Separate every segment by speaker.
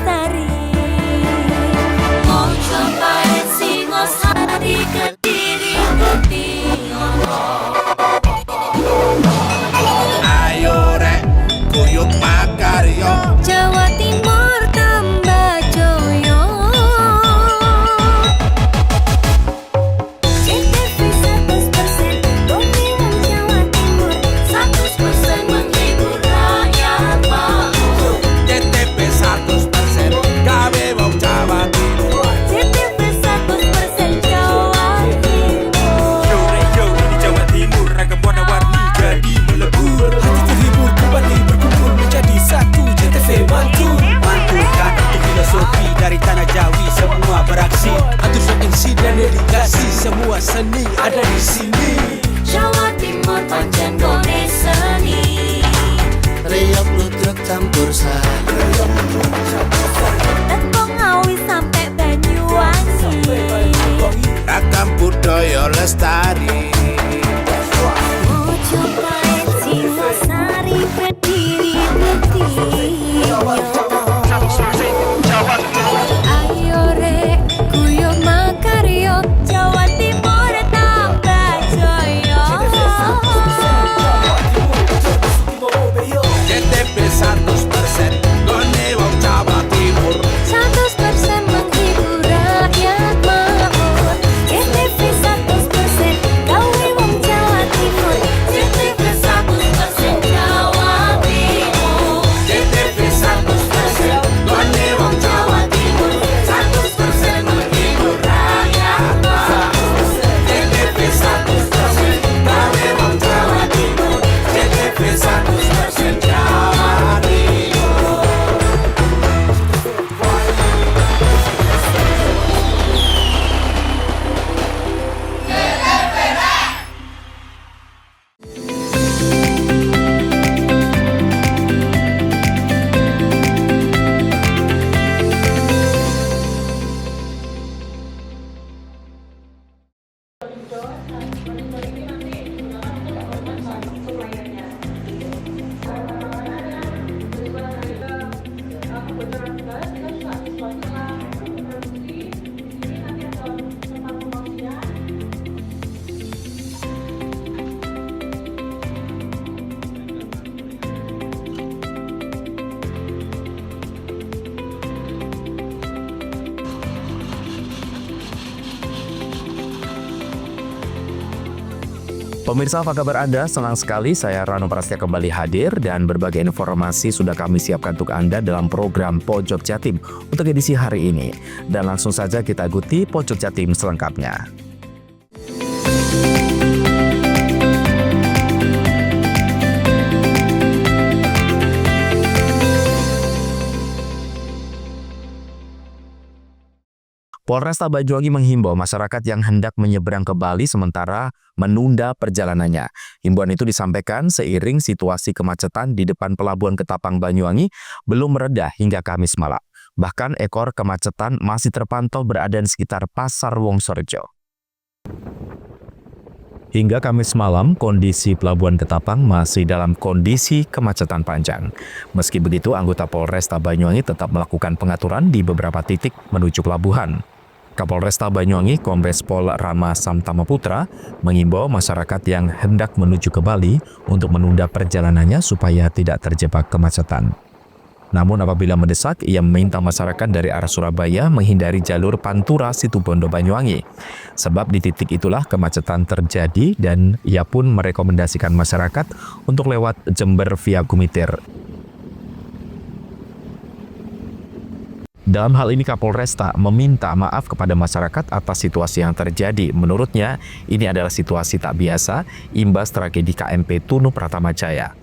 Speaker 1: lestari. Mau cobain Singosari, Kediri, Kediri.
Speaker 2: Ayo rek, kuyuk makaryo.
Speaker 1: Jawa Timur tambah joyo. CTV 100% Bumi Wong Jawa Timur, 100% menghibur rakyat makmur.
Speaker 2: CTP 100% gawe wong Jawa Timur.
Speaker 1: CTV 100% Jawa Timur.
Speaker 3: Yo di Jawa Timur ragam warna-warni jadi melebur. Hati terhibur kembali berkumpul menjadi satu. JTV mantul mantulkan itu filosofi dari tanah Jawi, semua beraksi atur MC dan dedikasi, semua seni ada di sini.
Speaker 1: Jawa Timur pancen gone seni.
Speaker 4: Riok ludruk campur sari.
Speaker 1: Tembung Ngawi sampai Banyuwangi.
Speaker 2: Ragam budaya lestari.
Speaker 1: Mau cobain Singosari, Kediri, Kediri. Ayo rek, kuyuk makaryo. Jawa Timur tambah joyo.
Speaker 2: CTP 100% gone wong Jawa Timur.
Speaker 1: 100% menghibur rakyat makmur. CTV 100% gawe wong Jawa Timur. CTV 100% Jawa Timur.
Speaker 2: CTP 100% gone wong Jawa Timur. 100% menghibur rakyat makmur. CTP 100% gawe wong Jawa Timur. CTP 100% Jawa Timur.
Speaker 5: Pemirsa, apa kabar Anda? Senang sekali saya Rano Prastia kembali hadir dan berbagai informasi sudah kami siapkan untuk Anda dalam program Pojok Jatim untuk edisi hari ini. Dan langsung saja kita ikuti Pojok Jatim selengkapnya. Polresta Banyuwangi menghimbau masyarakat yang hendak menyeberang ke Bali sementara menunda perjalanannya. Himbauan itu disampaikan seiring situasi kemacetan di depan Pelabuhan Ketapang Banyuwangi belum mereda hingga Kamis malam. Bahkan ekor kemacetan masih terpantau berada di sekitar Pasar Wongsorejo. Hingga Kamis malam, kondisi Pelabuhan Ketapang masih dalam kondisi kemacetan panjang. Meski begitu, anggota Polresta Banyuwangi tetap melakukan pengaturan di beberapa titik menuju pelabuhan. Kapolresta Banyuwangi Kombes Pol Rama Samtamaputra mengimbau masyarakat yang hendak menuju ke Bali untuk menunda perjalanannya supaya tidak terjebak kemacetan. Namun apabila mendesak, ia meminta masyarakat dari arah Surabaya menghindari jalur Pantura Situbondo Banyuwangi. Sebab di titik itulah kemacetan terjadi dan ia pun merekomendasikan masyarakat untuk lewat Jember via Gumitir. Dalam hal ini Kapolresta meminta maaf kepada masyarakat atas situasi yang terjadi. Menurutnya, ini adalah situasi tak biasa imbas tragedi KMP Tunu Pratama Jaya.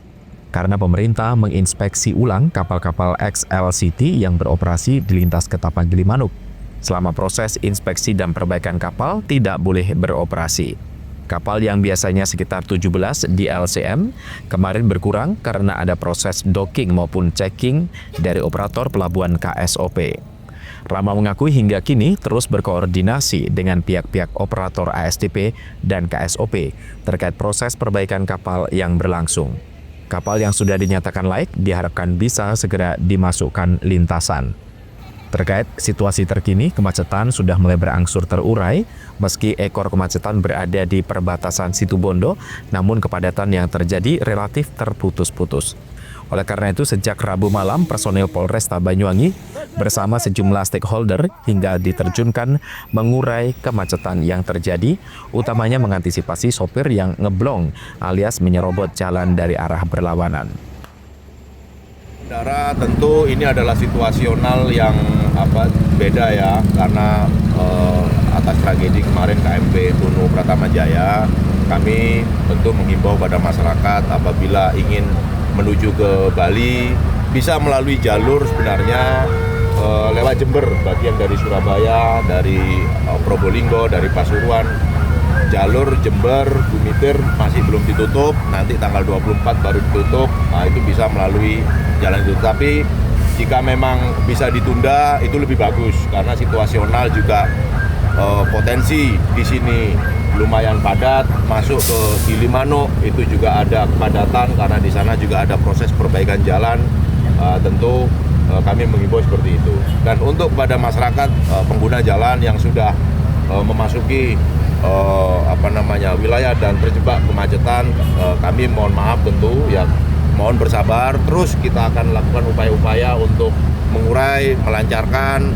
Speaker 5: Karena pemerintah menginspeksi ulang kapal-kapal XLCT yang beroperasi di lintas Ketapang Gilimanuk. Selama proses inspeksi dan perbaikan kapal tidak boleh beroperasi. Kapal yang biasanya sekitar 17 di LCM kemarin berkurang karena ada proses docking maupun checking dari operator pelabuhan KSOP. Rama mengakui hingga kini terus berkoordinasi dengan pihak-pihak operator ASDP dan KSOP terkait proses perbaikan kapal yang berlangsung. Kapal yang sudah dinyatakan layak diharapkan bisa segera dimasukkan lintasan. Terkait situasi terkini, kemacetan sudah mulai berangsur terurai meski ekor kemacetan berada di perbatasan Situbondo, namun kepadatan yang terjadi relatif terputus-putus. Oleh karena itu, sejak Rabu malam, personil Polresta Banyuwangi bersama sejumlah stakeholder hingga diterjunkan mengurai kemacetan yang terjadi, utamanya mengantisipasi sopir yang ngeblong alias menyerobot jalan dari arah berlawanan.
Speaker 6: Saudara, tentu ini adalah situasional yang beda ya, karena atas tragedi kemarin KMP Tunu Pratama Jaya, kami tentu menghimbau pada masyarakat apabila ingin menuju ke Bali bisa melalui jalur sebenarnya lewat Jember, bagian dari Surabaya, dari Probolinggo, dari Pasuruan. Jalur Jember, Bumitir masih belum ditutup, nanti tanggal 24 baru ditutup, nah itu bisa melalui jalan itu. Tapi jika memang bisa ditunda itu lebih bagus, karena situasional juga potensi di sini lumayan padat, masuk ke Gilimanuk itu juga ada kepadatan karena di sana juga ada proses perbaikan jalan. Tentu kami mengimbau seperti itu. Dan untuk kepada masyarakat pengguna jalan yang sudah memasuki wilayah dan terjebak kemacetan, kami mohon maaf tentu ya, mohon bersabar. Terus kita akan lakukan upaya-upaya untuk mengurai, melancarkan,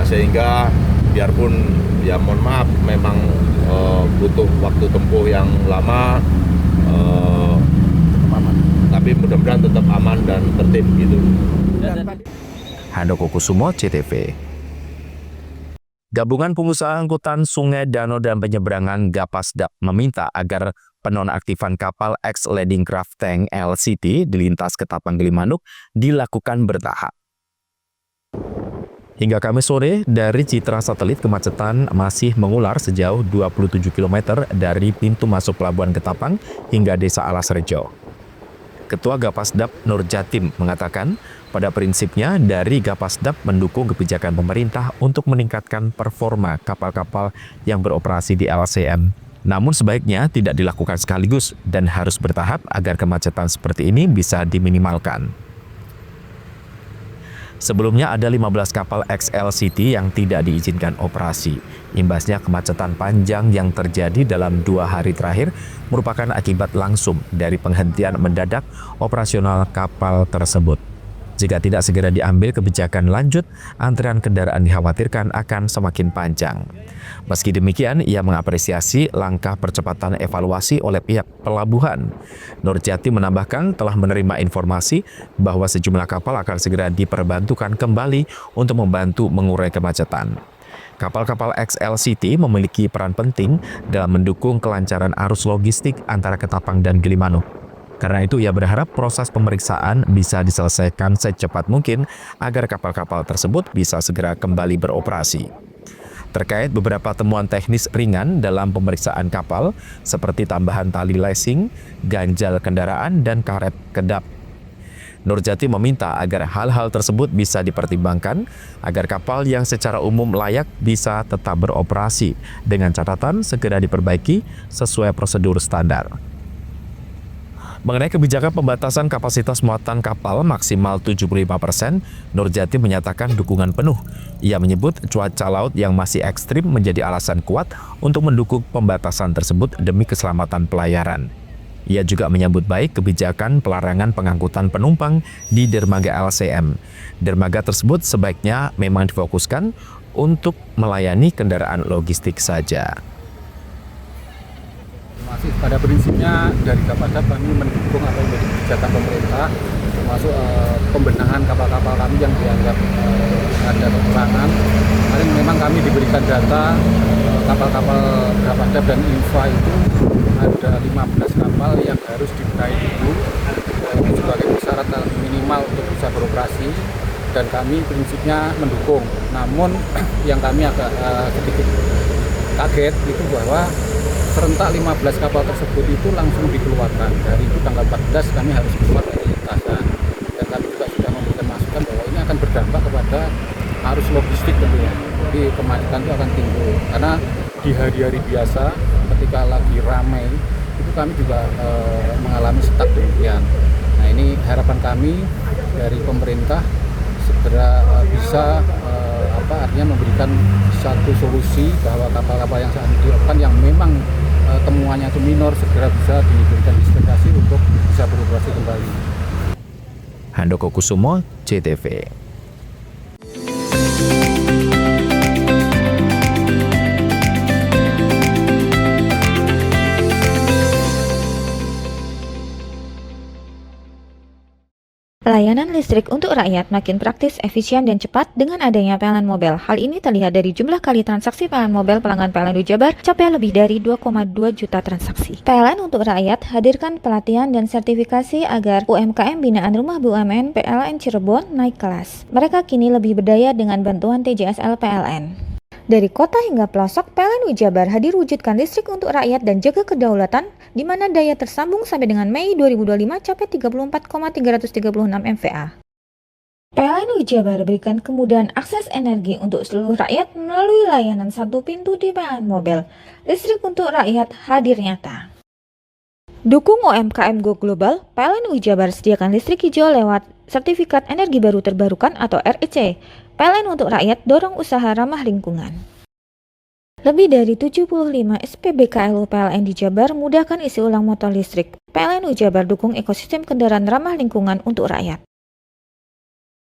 Speaker 6: sehingga biarpun ya mohon maaf memang butuh waktu tempuh yang lama, tapi mudah-mudahan tetap aman dan tertib gitu.
Speaker 5: Handoko Kusumo, CTV. Gabungan Pengusaha Angkutan Sungai, Danau, dan Penyeberangan Gapasdap meminta agar penonaktifan kapal X-Landing Craft Tank LCT di lintas Ketapang Gilimanuk dilakukan bertahap. Hingga Kamis sore, dari citra satelit kemacetan masih mengular sejauh 27 km dari pintu masuk Pelabuhan Ketapang hingga Desa Alas Rejo. Ketua Gapasdap Nur Jatim mengatakan, pada prinsipnya dari Gapasdap mendukung kebijakan pemerintah untuk meningkatkan performa kapal-kapal yang beroperasi di LCM. Namun sebaiknya tidak dilakukan sekaligus dan harus bertahap agar kemacetan seperti ini bisa diminimalkan. Sebelumnya ada 15 kapal XLCT yang tidak diizinkan operasi. Imbasnya kemacetan panjang yang terjadi dalam 2 hari terakhir merupakan akibat langsung dari penghentian mendadak operasional kapal tersebut. Jika tidak segera diambil kebijakan lanjut, antrian kendaraan dikhawatirkan akan semakin panjang. Meski demikian, ia mengapresiasi langkah percepatan evaluasi oleh pihak pelabuhan. Nur Jati menambahkan telah menerima informasi bahwa sejumlah kapal akan segera diperbantukan kembali untuk membantu mengurai kemacetan. Kapal-kapal XLCT memiliki peran penting dalam mendukung kelancaran arus logistik antara Ketapang dan Gilimanuk. Karena itu ia berharap proses pemeriksaan bisa diselesaikan secepat mungkin agar kapal-kapal tersebut bisa segera kembali beroperasi. Terkait beberapa temuan teknis ringan dalam pemeriksaan kapal seperti tambahan tali lacing, ganjal kendaraan, dan karet kedap, Nur Jati meminta agar hal-hal tersebut bisa dipertimbangkan agar kapal yang secara umum layak bisa tetap beroperasi dengan catatan segera diperbaiki sesuai prosedur standar. Mengenai kebijakan pembatasan kapasitas muatan kapal maksimal 75%, Nur Jati menyatakan dukungan penuh. Ia menyebut cuaca laut yang masih ekstrim menjadi alasan kuat untuk mendukung pembatasan tersebut demi keselamatan pelayaran. Ia juga menyambut baik kebijakan pelarangan pengangkutan penumpang di dermaga LCM. Dermaga tersebut sebaiknya memang difokuskan untuk melayani kendaraan logistik saja.
Speaker 7: Masih pada prinsipnya dari Gapasdap kami mendukung apa yang menjadi kebijakan pemerintah, termasuk pembenahan kapal-kapal kami yang dianggap ada kekurangan. Kemarin memang kami diberikan data kapal-kapal Gapasdap dan Infa itu ada 15 kapal yang harus dibenahi dulu sebagai persyaratan minimal untuk bisa beroperasi, dan kami prinsipnya mendukung. Namun yang kami agak sedikit kaget itu bahwa serentak 15 kapal tersebut itu langsung dikeluarkan. Dari itu tanggal 14 kami harus keluar dari lintasan. Dan kami juga sudah memberikan masukan bahwa ini akan berdampak kepada arus logistik tentunya. Jadi kemacetan itu akan timbul. Karena di hari-hari biasa ketika lagi ramai itu kami juga mengalami stuck demikian. Nah ini harapan kami dari pemerintah segera bisa artinya memberikan satu solusi bahwa kapal-kapal yang saat ini dioperasikan yang memang temuannya itu minor segera bisa diberikan dispensasi untuk bisa beroperasi kembali.
Speaker 5: Handoko Kusumo, CTV.
Speaker 8: Layanan listrik untuk rakyat makin praktis, efisien, dan cepat dengan adanya PLN Mobile. Hal ini terlihat dari jumlah kali transaksi PLN Mobile pelanggan PLN Jabar capai lebih dari 2,2 juta transaksi. PLN untuk rakyat hadirkan pelatihan dan sertifikasi agar UMKM binaan Rumah BUMN PLN Cirebon naik kelas. Mereka kini lebih berdaya dengan bantuan TJSL PLN. Dari kota hingga pelosok, PLN Jabar hadir wujudkan listrik untuk rakyat dan jaga kedaulatan, di mana daya tersambung sampai dengan Mei 2025 capai 34,336 MVA. PLN Jabar berikan kemudahan akses energi untuk seluruh rakyat melalui layanan satu pintu di PLN Mobile. Listrik untuk rakyat hadir nyata. Dukung UMKM Go Global, PLN Jabar sediakan listrik hijau lewat Sertifikat Energi Baru Terbarukan atau REC. PLN untuk rakyat dorong usaha ramah lingkungan. Lebih dari 75 SPBKLU PLN di Jabar mudahkan isi ulang motor listrik. PLN Jabar dukung ekosistem kendaraan ramah lingkungan untuk rakyat.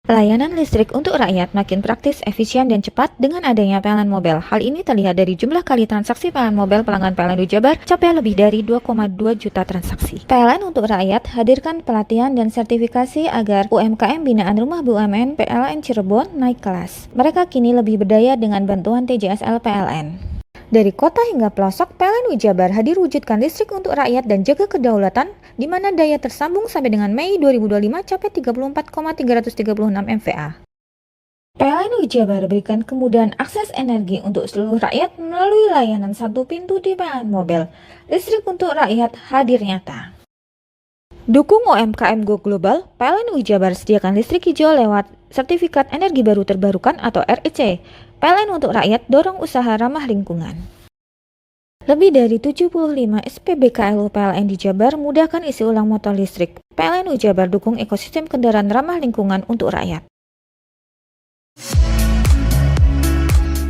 Speaker 8: Layanan listrik untuk rakyat makin praktis, efisien, dan cepat dengan adanya PLN Mobile. Hal ini terlihat dari jumlah kali transaksi PLN Mobile pelanggan PLN Jabar capai lebih dari 2,2 juta transaksi. PLN untuk rakyat hadirkan pelatihan dan sertifikasi agar UMKM binaan Rumah BUMN PLN Cirebon naik kelas. Mereka kini lebih berdaya dengan bantuan TJSL PLN. Dari kota hingga pelosok, PLN Jabar hadir wujudkan listrik untuk rakyat dan jaga kedaulatan, di mana daya tersambung sampai dengan Mei 2025 capai 34,336 MVA. PLN Jabar berikan kemudahan akses energi untuk seluruh rakyat melalui layanan satu pintu di PLN Mobile. Listrik untuk rakyat hadir nyata. Dukung UMKM Go Global, PLN Jabar sediakan listrik hijau lewat Sertifikat Energi Baru Terbarukan atau REC. PLN untuk rakyat dorong usaha ramah lingkungan. Lebih dari 75 SPBKLU PLN di Jabar mudahkan isi ulang motor listrik. PLN Jabar dukung ekosistem kendaraan ramah lingkungan untuk rakyat.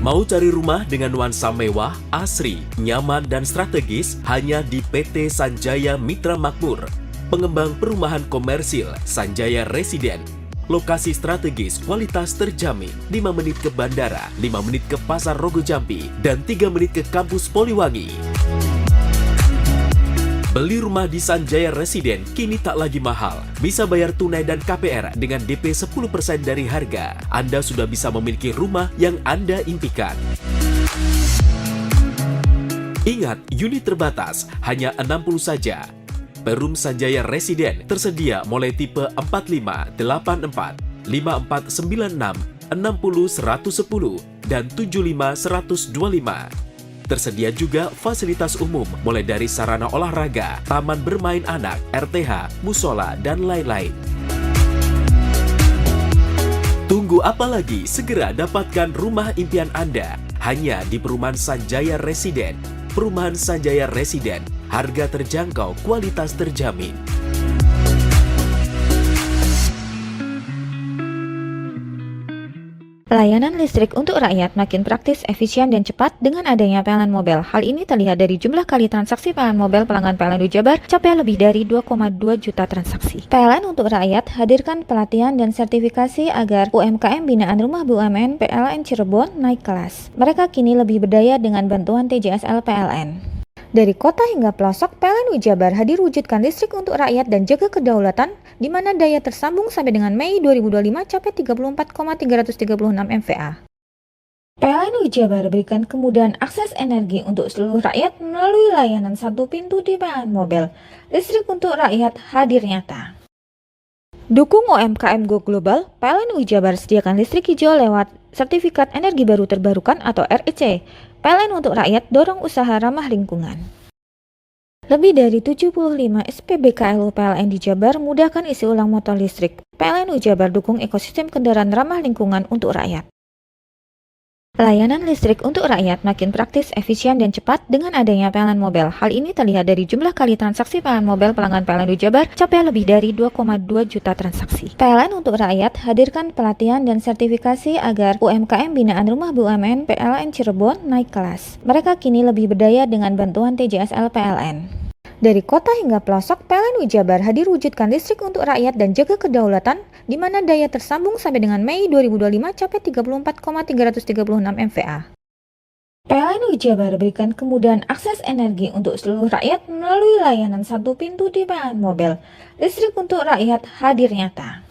Speaker 9: Mau cari rumah dengan nuansa mewah, asri, nyaman, dan strategis hanya di PT Sanjaya Mitra Makmur. Pengembang perumahan komersil Sanjaya Residen. Lokasi strategis, kualitas terjamin. 5 menit ke bandara, 5 menit ke Pasar Rogo Jambi, dan 3 menit ke kampus Poliwangi. Beli rumah di Sanjaya Residen kini tak lagi mahal. Bisa bayar tunai dan KPR dengan DP 10% dari harga. Anda sudah bisa memiliki rumah yang Anda impikan. Ingat, unit terbatas, hanya 60 saja. Perum Sanjaya Residen tersedia mulai tipe 45, 84, 5496, 60 110, dan 75 125. Tersedia juga fasilitas umum mulai dari sarana olahraga, taman bermain anak, RTH, musola, dan lain-lain. Tunggu apa lagi? Segera dapatkan rumah impian Anda hanya di Perumahan Sanjaya Residen. Perumahan Sanjaya Residen, harga terjangkau, kualitas terjamin.
Speaker 8: Layanan listrik untuk rakyat makin praktis, efisien, dan cepat dengan adanya PLN Mobile. Hal ini terlihat dari jumlah kali transaksi PLN Mobile pelanggan PLN Jabar capai lebih dari 2,2 juta transaksi. PLN untuk rakyat hadirkan pelatihan dan sertifikasi agar UMKM binaan Rumah BUMN PLN Cirebon naik kelas. Mereka kini lebih berdaya dengan bantuan TJSL PLN. Dari kota hingga pelosok, PLN Jabar hadir wujudkan listrik untuk rakyat dan jaga kedaulatan, di mana daya tersambung sampai dengan Mei 2025 capai 34,336 MVA. PLN Jabar berikan kemudahan akses energi untuk seluruh rakyat melalui layanan satu pintu di PLN Mobile. Listrik untuk rakyat hadir nyata. Dukung UMKM Go Global, PLN Jabar sediakan listrik hijau lewat Sertifikat Energi Baru Terbarukan atau REC. PLN untuk rakyat dorong usaha ramah lingkungan. Lebih dari 75 SPBKLU PLN di Jabar mudahkan isi ulang motor listrik. PLN Jabar dukung ekosistem kendaraan ramah lingkungan untuk rakyat. Layanan listrik untuk rakyat makin praktis, efisien, dan cepat dengan adanya PLN Mobile. Hal ini terlihat dari jumlah kali transaksi PLN Mobile pelanggan PLN Jabar capai lebih dari 2,2 juta transaksi. PLN untuk rakyat hadirkan pelatihan dan sertifikasi agar UMKM binaan Rumah BUMN PLN Cirebon naik kelas. Mereka kini lebih berdaya dengan bantuan TJSL PLN. Dari kota hingga pelosok, PLN Jabar hadir wujudkan listrik untuk rakyat dan jaga kedaulatan, di mana daya tersambung sampai dengan Mei 2025 capai 34,336 MVA. PLN Jabar berikan kemudahan akses energi untuk seluruh rakyat melalui layanan satu pintu di PLN Mobile. Listrik untuk rakyat hadir nyata.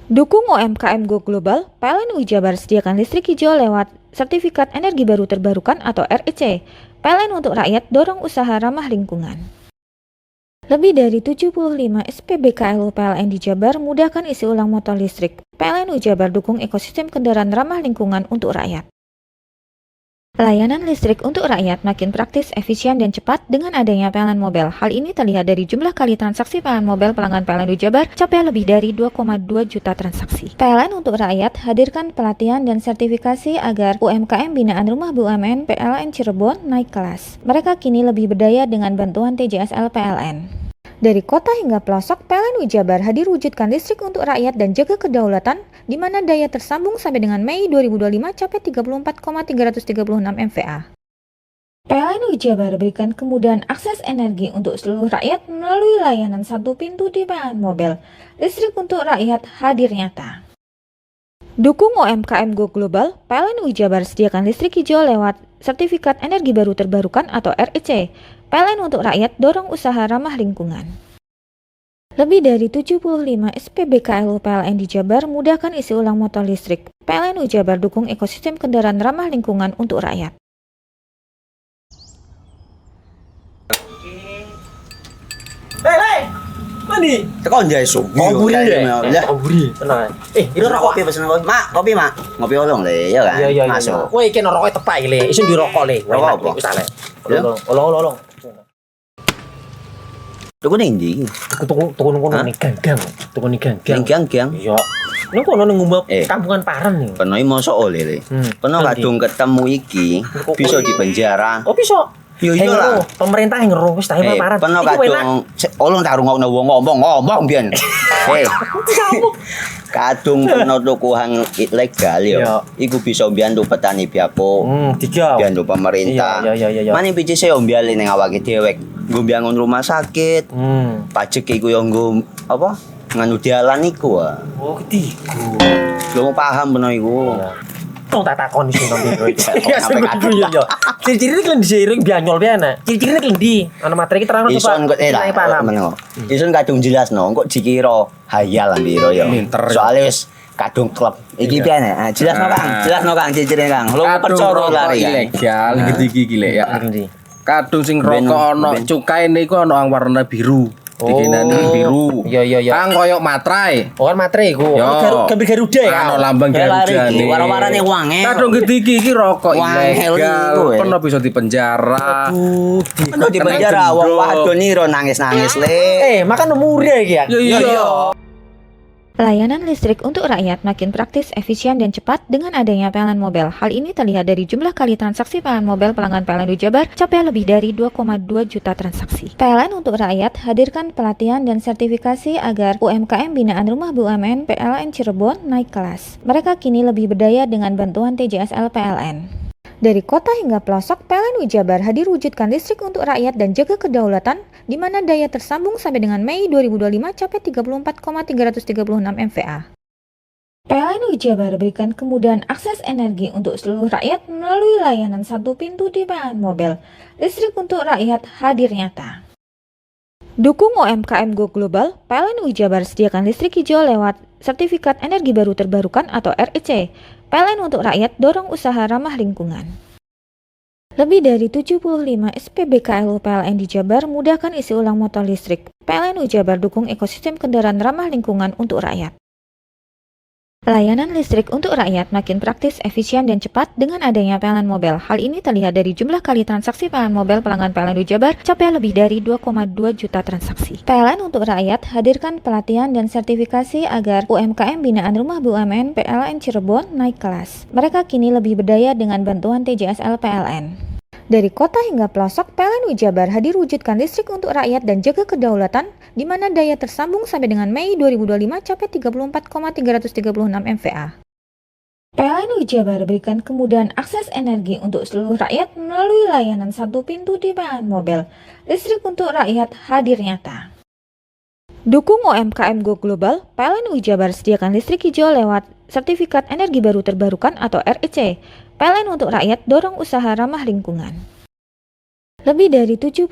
Speaker 8: Dukung UMKM Go Global, PLN Jabar sediakan listrik hijau lewat Sertifikat Energi Baru Terbarukan atau REC. PLN untuk rakyat dorong usaha ramah lingkungan. Lebih dari 75 SPBKLU PLN di Jabar mudahkan isi ulang motor listrik. PLN Jabar dukung ekosistem kendaraan ramah lingkungan untuk rakyat. Layanan listrik untuk rakyat makin praktis, efisien, dan cepat dengan adanya PLN Mobile. Hal ini terlihat dari jumlah kali transaksi PLN Mobile pelanggan PLN Jabar capai lebih dari 2,2 juta transaksi. PLN untuk rakyat hadirkan pelatihan dan sertifikasi agar UMKM binaan Rumah BUMN PLN Cirebon naik kelas. Mereka kini lebih berdaya dengan bantuan TJSL PLN. Dari kota hingga pelosok, PLN Jabar hadir wujudkan listrik untuk rakyat dan jaga kedaulatan, di mana daya tersambung sampai dengan Mei 2025 capai 34,336 MVA. PLN Jabar berikan kemudahan akses energi untuk seluruh rakyat melalui layanan satu pintu di PLN Mobile. Listrik untuk rakyat hadir nyata. Dukung UMKM Go Global, PLN Jabar sediakan listrik hijau lewat Sertifikat Energi Baru Terbarukan atau REC. PLN untuk rakyat dorong usaha ramah lingkungan. Lebih dari 75 SPBKLU PLN di Jabar mudahkan isi ulang motor listrik. PLN Jabar dukung ekosistem kendaraan ramah lingkungan untuk rakyat.
Speaker 10: Mandi.
Speaker 4: Tekan jaya su.
Speaker 10: Buri deh.
Speaker 4: Ya.
Speaker 10: Buri. Tenang.
Speaker 4: Ini rokok pesen kopi. Mak, kopi, Mak. Ngopi olong le, ya kan?
Speaker 10: Iya.
Speaker 4: Masuk.
Speaker 10: Woi, kene rokoknya tepak iki le. Isin dirokok le.
Speaker 4: Rokok apa?
Speaker 10: Wis ale.
Speaker 4: Ya.
Speaker 10: Olong.
Speaker 4: Tuku ning ndi?
Speaker 10: Tuku ngono ning gang. Tuku ning gang.
Speaker 4: Gang.
Speaker 10: Iya. Ning kono ning ngumap
Speaker 4: Eh.
Speaker 10: kampungan Paren nih.
Speaker 4: Peno iki mosok oleh le. Peno
Speaker 10: Nanti.
Speaker 4: kadung ketemu iki bisa dipenjara.
Speaker 10: Oh bisa.
Speaker 4: Yo iya lah.
Speaker 10: Pemerintah yang ngeru wis tahe Paren.
Speaker 4: Peno
Speaker 10: Iku enak.
Speaker 4: kadung olong tak rungokno wong ngomong biyen. Kadung peno tuku hang ilegal yo.
Speaker 10: Iya.
Speaker 4: Iku bisa mbiyantu petani biako.
Speaker 10: Tiga.
Speaker 4: Mbiyantu pemerintah.
Speaker 10: Iya.
Speaker 4: Mane pici saya ombyale ning awake dewek. Nggo mbiyangun rumah sakit. Pajak iku yo nggo apa? Nganu dalan iku ah.
Speaker 10: Oh, ketiku.
Speaker 4: Lu paham peno iku.
Speaker 10: Tong tak takon sing nang biro iki.
Speaker 4: Ya, sampe kadung.
Speaker 10: Iya. Ciri-cirine kan diseiring bianyol piana. Ciri-cirine kan ndi? Ana materi iki terang
Speaker 4: Ison kok meneng. Ison kadung jelasno kok dikira hayal biro yo. Soale wis kadung klub. Iki piye nek? Jelasno Kang, ciri-cirine Kang. Lu percaya lari kan.
Speaker 11: Ilegal iki le ya.
Speaker 10: Ndi?
Speaker 11: Kadung sing rokok ana cukaine iku ana warna biru. Dikenani biru.
Speaker 10: Iya.
Speaker 11: Kang koyo matrai.
Speaker 10: Oh kan materi iku. Gambar Garuda ya.
Speaker 11: Ano lambang Garuda nih.
Speaker 4: Warna-warnane wange.
Speaker 11: Kadung iki rokok
Speaker 4: Wangel
Speaker 11: ilegal.
Speaker 4: iku,
Speaker 11: Pernah bisa dipenjara.
Speaker 4: Peno di penjara wong wadon iro nangis-nangis le.
Speaker 10: Makan umure iki ya.
Speaker 11: Iya.
Speaker 8: Layanan listrik untuk rakyat makin praktis, efisien, dan cepat dengan adanya PLN Mobile. Hal ini terlihat dari jumlah kali transaksi PLN Mobile pelanggan PLN Jabar capai lebih dari 2,2 juta transaksi. PLN untuk rakyat hadirkan pelatihan dan sertifikasi agar UMKM binaan Rumah BUMN PLN Cirebon naik kelas. Mereka kini lebih berdaya dengan bantuan TJSL PLN. Dari kota hingga pelosok, PLN Jabar hadir wujudkan listrik untuk rakyat dan jaga kedaulatan, di mana daya tersambung sampai dengan Mei 2025 capai 34,336 MVA. PLN Jabar berikan kemudahan akses energi untuk seluruh rakyat melalui layanan satu pintu di PLN Mobile. Listrik untuk rakyat hadir nyata. Dukung UMKM Go Global, PLN Jabar sediakan listrik hijau lewat Sertifikat Energi Baru Terbarukan atau REC. PLN untuk rakyat dorong usaha ramah lingkungan. Lebih dari 75 SPBKLU PLN di Jabar mudahkan isi ulang motor listrik. PLN Jabar dukung ekosistem kendaraan ramah lingkungan untuk rakyat. Layanan listrik untuk rakyat makin praktis, efisien, dan cepat dengan adanya PLN Mobile. Hal ini terlihat dari jumlah kali transaksi PLN Mobile pelanggan PLN Jabar capai lebih dari 2,2 juta transaksi. PLN untuk rakyat hadirkan pelatihan dan sertifikasi agar UMKM binaan Rumah BUMN PLN Cirebon naik kelas. Mereka kini lebih berdaya dengan bantuan TJSL PLN. Dari kota hingga pelosok, PLN Jabar hadir wujudkan listrik untuk rakyat dan jaga kedaulatan, di mana daya tersambung sampai dengan Mei 2025 capai 34,336 MVA. PLN Jabar berikan kemudahan akses energi untuk seluruh rakyat melalui layanan satu pintu di PLN Mobile. Listrik untuk rakyat hadir nyata. Dukung UMKM Go Global, PLN Jabar sediakan listrik hijau lewat Sertifikat Energi Baru Terbarukan atau REC. PLN untuk rakyat dorong usaha ramah lingkungan. Lebih dari 75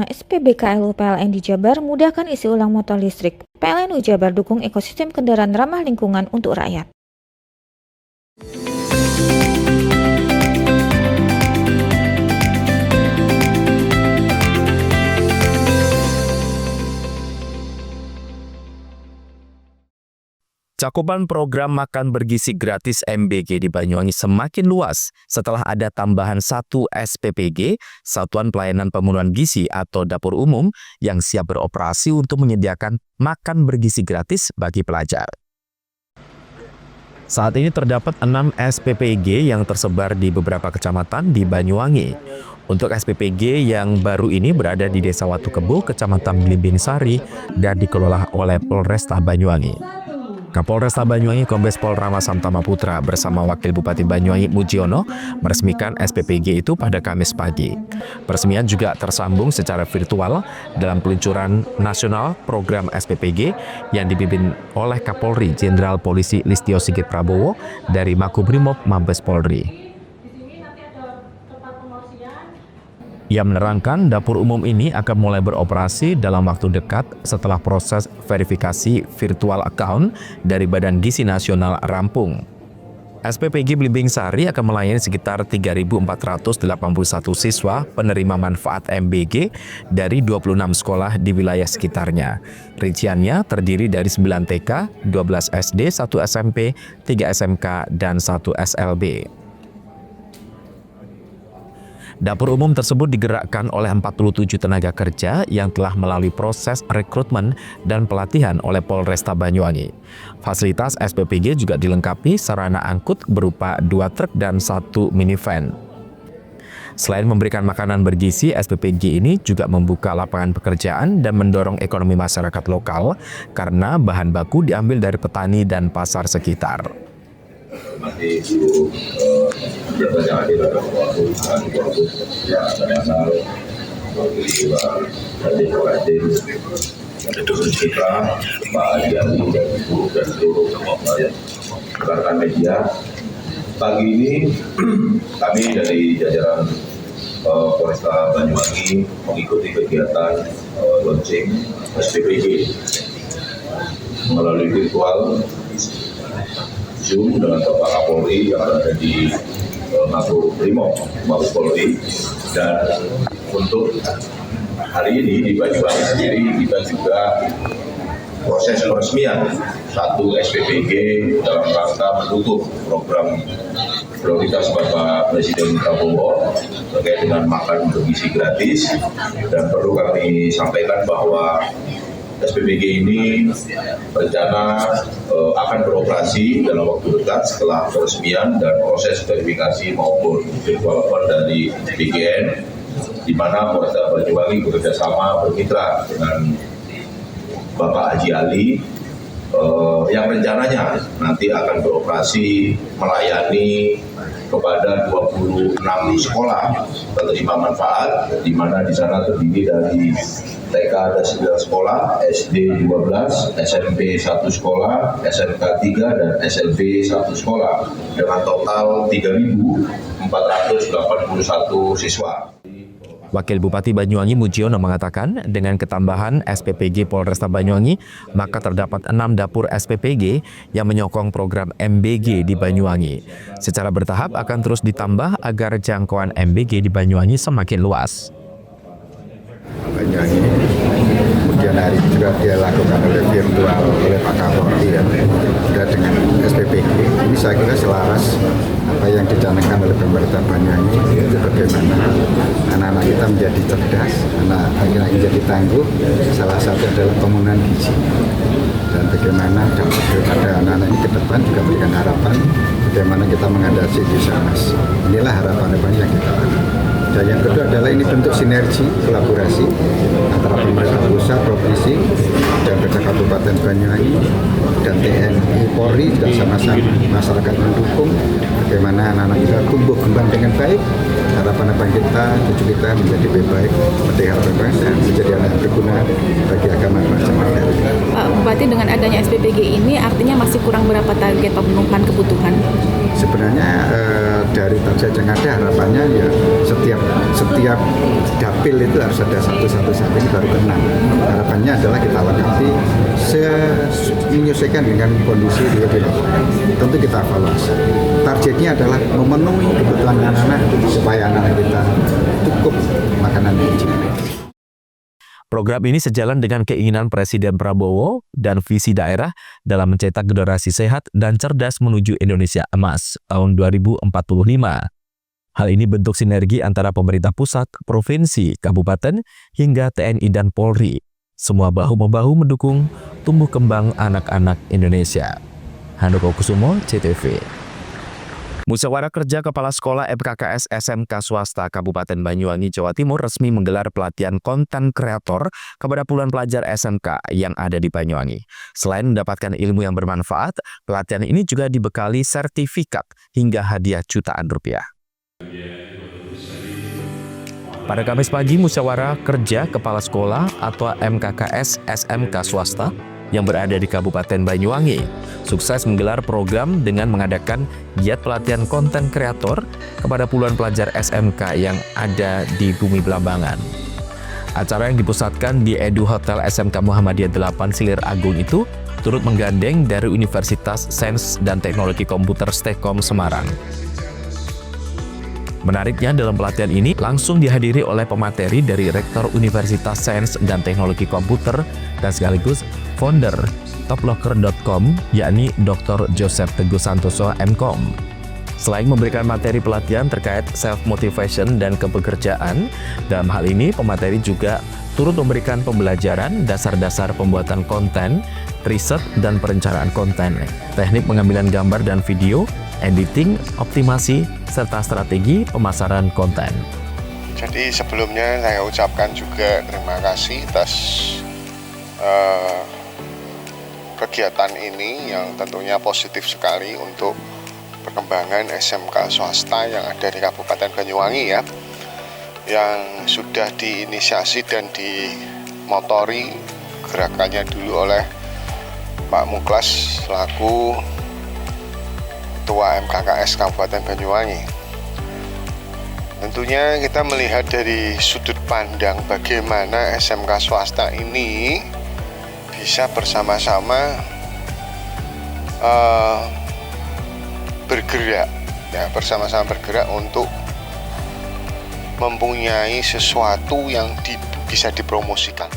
Speaker 8: SPBKLU PLN di Jabar mudahkan isi ulang motor listrik. PLN Jabar dukung ekosistem kendaraan ramah lingkungan untuk rakyat.
Speaker 5: Cakupan program makan bergizi gratis MBG di Banyuwangi semakin luas setelah ada tambahan 1 SPPG, Satuan Pelayanan Pemenuhan Gizi atau Dapur Umum, yang siap beroperasi untuk menyediakan makan bergizi gratis bagi pelajar. Saat ini terdapat 6 SPPG yang tersebar di beberapa kecamatan di Banyuwangi. Untuk SPPG yang baru ini berada di Desa Watu Kebo, Kecamatan Blimbing Sari, dan dikelola oleh Polresta Banyuwangi. Kapolresta Banyuwangi Kombes Pol Rama Samtama Putra bersama Wakil Bupati Banyuwangi Mujiono meresmikan SPPG itu pada Kamis pagi. Peresmian juga tersambung secara virtual dalam peluncuran nasional program SPPG yang dipimpin oleh Kapolri Jenderal Polisi Listio Sigit Prabowo dari Makobrimob Mabes Polri. Ia menerangkan dapur umum ini akan mulai beroperasi dalam waktu dekat setelah proses verifikasi virtual account dari Badan Gizi Nasional rampung. SPPG Blimbing Sari akan melayani sekitar 3.481 siswa penerima manfaat MBG dari 26 sekolah di wilayah sekitarnya. Rinciannya terdiri dari 9 TK, 12 SD, 1 SMP, 3 SMK, dan 1 SLB. Dapur umum tersebut digerakkan oleh 47 tenaga kerja yang telah melalui proses rekrutmen dan pelatihan oleh Polresta Banyuwangi. Fasilitas SPPG juga dilengkapi sarana angkut berupa 2 truk dan 1 minivan. Selain memberikan makanan bergizi, SPPG ini juga membuka lapangan pekerjaan dan mendorong ekonomi masyarakat lokal karena bahan baku diambil dari petani dan pasar sekitar.
Speaker 6: Mati seluruh pejabat yang hadir dalam waktu yang nasional, Kedua kita, Pak Adiani dan Ibu dan seluruh rekan media. Pagi ini kami dari jajaran Polresta Banyuwangi mengikuti kegiatan launching SPPG melalui virtual Zoom dengan Bapak Kapolri yang berada di Makobrimob Mabes Polri. Dan untuk hari ini di Banyuwangi sendiri kita juga proses peresmian 1 SPPG dalam rangka mendukung program prioritas Bapak Presiden Prabowo terkait dengan makan bergizi gratis. Dan perlu kami sampaikan bahwa SPPG ini rencana akan beroperasi dalam waktu dekat setelah peresmian dan proses verifikasi maupun virtual account dari BGN, di mana Polresta Banyuwangi bekerjasama bermitra dengan Bapak Haji Ali yang rencananya nanti akan beroperasi melayani kepada 26 sekolah penerima manfaat, di mana di sana terdiri dari TK ada 9 sekolah, SD 12, SMP 1 sekolah, SMK 3, dan SLB 1 sekolah dengan total 3.481 siswa.
Speaker 5: Wakil Bupati Banyuwangi Mujiono mengatakan dengan ketambahan SPPG Polresta Banyuwangi, maka terdapat 6 dapur SPPG yang menyokong program MBG di Banyuwangi. Secara bertahap akan terus ditambah agar jangkauan MBG di Banyuwangi semakin luas.
Speaker 12: Banyuwangi kemudian hari ini juga dilakukan oleh virtual oleh Pak Kapolri ya. ada dengan SPPG. Ini saya kira selaras apa yang dicanangkan oleh pemerintah Banyuwangi, itu bagaimana anak-anak kita menjadi cerdas, anak-anak menjadi tangguh. Salah satu adalah pemenuhan gizi, dan bagaimana dampak daripada anak-anak ini ke depan juga memberikan harapan bagaimana kita mengatasi desa emas. Inilah harapan-harapan yang kita lakukan. Dan yang kedua adalah ini bentuk sinergi kolaborasi antara pemerintah pusat, provinsi, dan pemerintah Kabupaten Banyuwangi dan TNI Polri juga sama-sama masyarakat mendukung bagaimana anak-anak kita tumbuh kembang dengan baik. Harapan kita, cucu kita menjadi lebih baik, merdeka berbangsa, menjadi anak yang berguna bagi agama dan masyarakat.
Speaker 13: Pak Bupati, dengan adanya SPPG ini artinya masih kurang berapa target pemenuhan kebutuhan?
Speaker 12: Sebenarnya dari target yang ada harapannya ya setiap dapil itu harus ada satu ini baru ke-6. Harapannya adalah kita lengkapi menyesuaikan dengan kondisi di wilayah. Tentu kita evaluasi. Targetnya adalah memenuhi kebutuhan anak-anak supaya anak-anak kita cukup makanan gizi.
Speaker 5: Program ini sejalan dengan keinginan Presiden Prabowo dan visi daerah dalam mencetak generasi sehat dan cerdas menuju Indonesia Emas tahun 2045. Hal ini bentuk sinergi antara pemerintah pusat, provinsi, kabupaten, hingga TNI dan Polri. Semua bahu-membahu mendukung tumbuh kembang anak-anak Indonesia. Handoko Kusumo, CTV. Musyawarah Kerja Kepala Sekolah MKKS SMK Swasta Kabupaten Banyuwangi, Jawa Timur resmi menggelar pelatihan konten kreator kepada puluhan pelajar SMK yang ada di Banyuwangi. Selain mendapatkan ilmu yang bermanfaat, pelatihan ini juga dibekali sertifikat hingga hadiah jutaan rupiah. Pada Kamis pagi, Musyawarah Kerja Kepala Sekolah atau MKKS SMK Swasta yang berada di Kabupaten Banyuwangi sukses menggelar program dengan mengadakan giat pelatihan konten kreator kepada puluhan pelajar SMK yang ada di Bumi Belambangan. Acara yang dipusatkan di Edu Hotel SMK Muhammadiyah 8 Silir Agung itu turut menggandeng dari Universitas Sains dan Teknologi Komputer Stekom Semarang. Menariknya, dalam pelatihan ini langsung dihadiri oleh pemateri dari Rektor Universitas Sains dan Teknologi Komputer dan sekaligus founder toplocker.com, yakni Dr. Joseph Teguh Santoso MKom. Selain memberikan materi pelatihan terkait self-motivation dan kepekerjaan, dalam hal ini pemateri juga turut memberikan pembelajaran dasar-dasar pembuatan konten, riset dan perencanaan konten, teknik pengambilan gambar dan video, editing, optimasi, serta strategi pemasaran konten.
Speaker 14: Jadi sebelumnya saya ucapkan juga terima kasih atas kegiatan ini yang tentunya positif sekali untuk perkembangan SMK swasta yang ada di Kabupaten Banyuwangi ya, yang sudah diinisiasi dan dimotori gerakannya dulu oleh Pak Muklas selaku Ketua MKKS Kabupaten Banyuwangi. Tentunya kita melihat dari sudut pandang bagaimana SMK swasta ini bisa bersama-sama bergerak untuk mempunyai sesuatu yang bisa dipromosikan.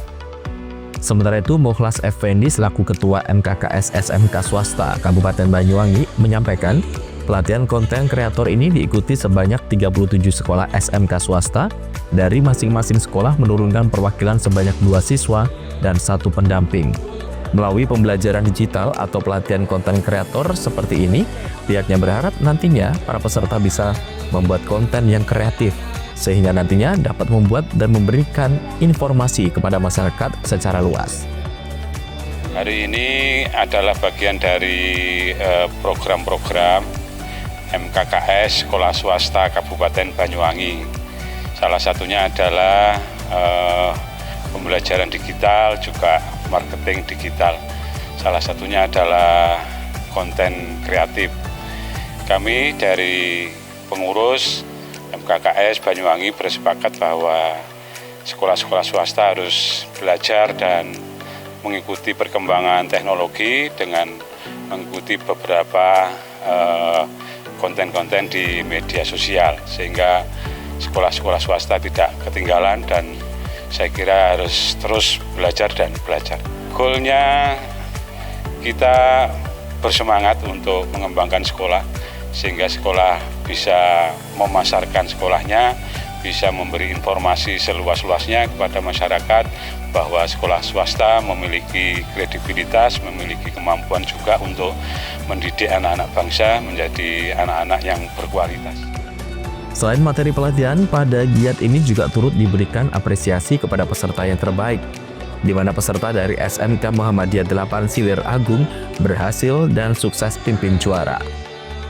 Speaker 5: Sementara itu, Mukhlas Effendi selaku Ketua MKKS SMK Swasta Kabupaten Banyuwangi menyampaikan pelatihan konten kreator ini diikuti sebanyak 37 sekolah SMK swasta dari masing-masing sekolah menurunkan perwakilan sebanyak 2 siswa dan 1 pendamping. Melalui pembelajaran digital atau pelatihan konten kreator seperti ini, pihaknya berharap nantinya para peserta bisa membuat konten yang kreatif, sehingga nantinya dapat membuat dan memberikan informasi kepada masyarakat secara luas.
Speaker 15: Hari ini adalah bagian dari program-program MKKS Sekolah Swasta Kabupaten Banyuwangi. Salah satunya adalah pembelajaran digital, juga marketing digital. Salah satunya adalah konten kreatif. Kami dari pengurus MKKS Banyuwangi bersepakat bahwa sekolah-sekolah swasta harus belajar dan mengikuti perkembangan teknologi dengan mengikuti beberapa konten-konten di media sosial, sehingga sekolah-sekolah swasta tidak ketinggalan dan saya kira harus terus belajar dan belajar. Goalnya kita bersemangat untuk mengembangkan sekolah sehingga sekolah bisa memasarkan sekolahnya, bisa memberi informasi seluas-luasnya kepada masyarakat bahwa sekolah swasta memiliki kredibilitas, memiliki kemampuan juga untuk mendidik anak-anak bangsa menjadi anak-anak yang berkualitas.
Speaker 5: Selain materi pelatihan, pada giat ini juga turut diberikan apresiasi kepada peserta yang terbaik, di mana peserta dari SMK Muhammadiyah 8 Silir Agung berhasil dan sukses pimpin juara.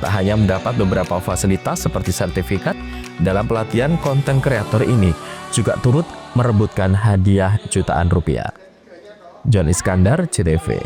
Speaker 5: Tak hanya mendapat beberapa fasilitas seperti sertifikat, dalam pelatihan konten kreator ini juga turut merebutkan hadiah jutaan rupiah. John Iskandar, CTV.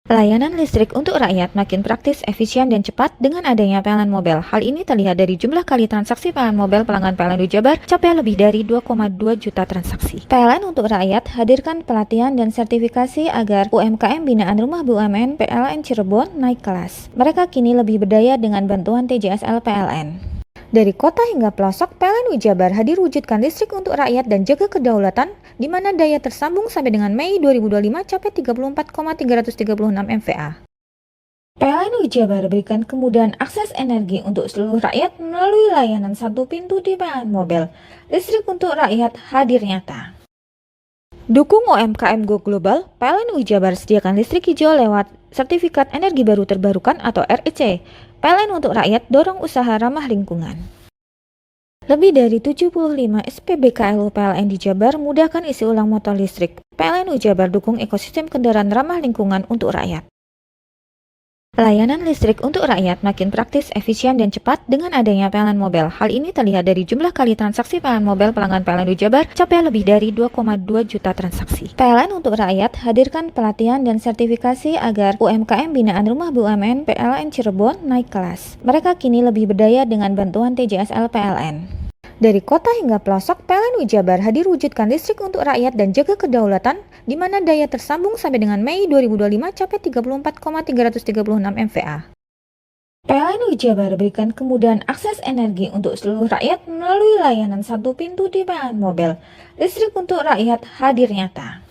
Speaker 8: Layanan listrik untuk rakyat makin praktis, efisien, dan cepat dengan adanya PLN Mobile. Hal ini terlihat dari jumlah kali transaksi PLN Mobile pelanggan PLN Jabar capai lebih dari 2,2 juta transaksi. PLN untuk rakyat hadirkan pelatihan dan sertifikasi agar UMKM binaan Rumah BUMN PLN Cirebon naik kelas. Mereka kini lebih berdaya dengan bantuan TJSL PLN. Dari kota hingga pelosok, PLN Jabar hadir wujudkan listrik untuk rakyat dan jaga kedaulatan, di mana daya tersambung sampai dengan Mei 2025 capai 34,336 MVA. PLN Jabar berikan kemudahan akses energi untuk seluruh rakyat melalui layanan satu pintu di PLN Mobile. Listrik untuk rakyat hadir nyata. Dukung UMKM Go Global, PLN Jabar sediakan listrik hijau lewat Sertifikat Energi Baru Terbarukan atau REC. PLN untuk rakyat dorong usaha ramah lingkungan. Lebih dari 75 SPBKLU PLN di Jabar mudahkan isi ulang motor listrik. PLN Jabar dukung ekosistem kendaraan ramah lingkungan untuk rakyat. Layanan listrik untuk rakyat makin praktis, efisien, dan cepat dengan adanya PLN Mobile. Hal ini terlihat dari jumlah kali transaksi PLN Mobile pelanggan PLN Jabar capai lebih dari 2,2 juta transaksi. PLN untuk rakyat hadirkan pelatihan dan sertifikasi agar UMKM binaan Rumah BUMN PLN Cirebon naik kelas. Mereka kini lebih berdaya dengan bantuan TJSL PLN. Dari kota hingga pelosok, PLN Jabar hadir wujudkan listrik untuk rakyat dan jaga kedaulatan, di mana daya tersambung sampai dengan Mei 2025 capai 34,336 MVA. PLN Jabar berikan kemudahan akses energi untuk seluruh rakyat melalui layanan satu pintu di PLN Mobile. Listrik untuk rakyat hadir nyata.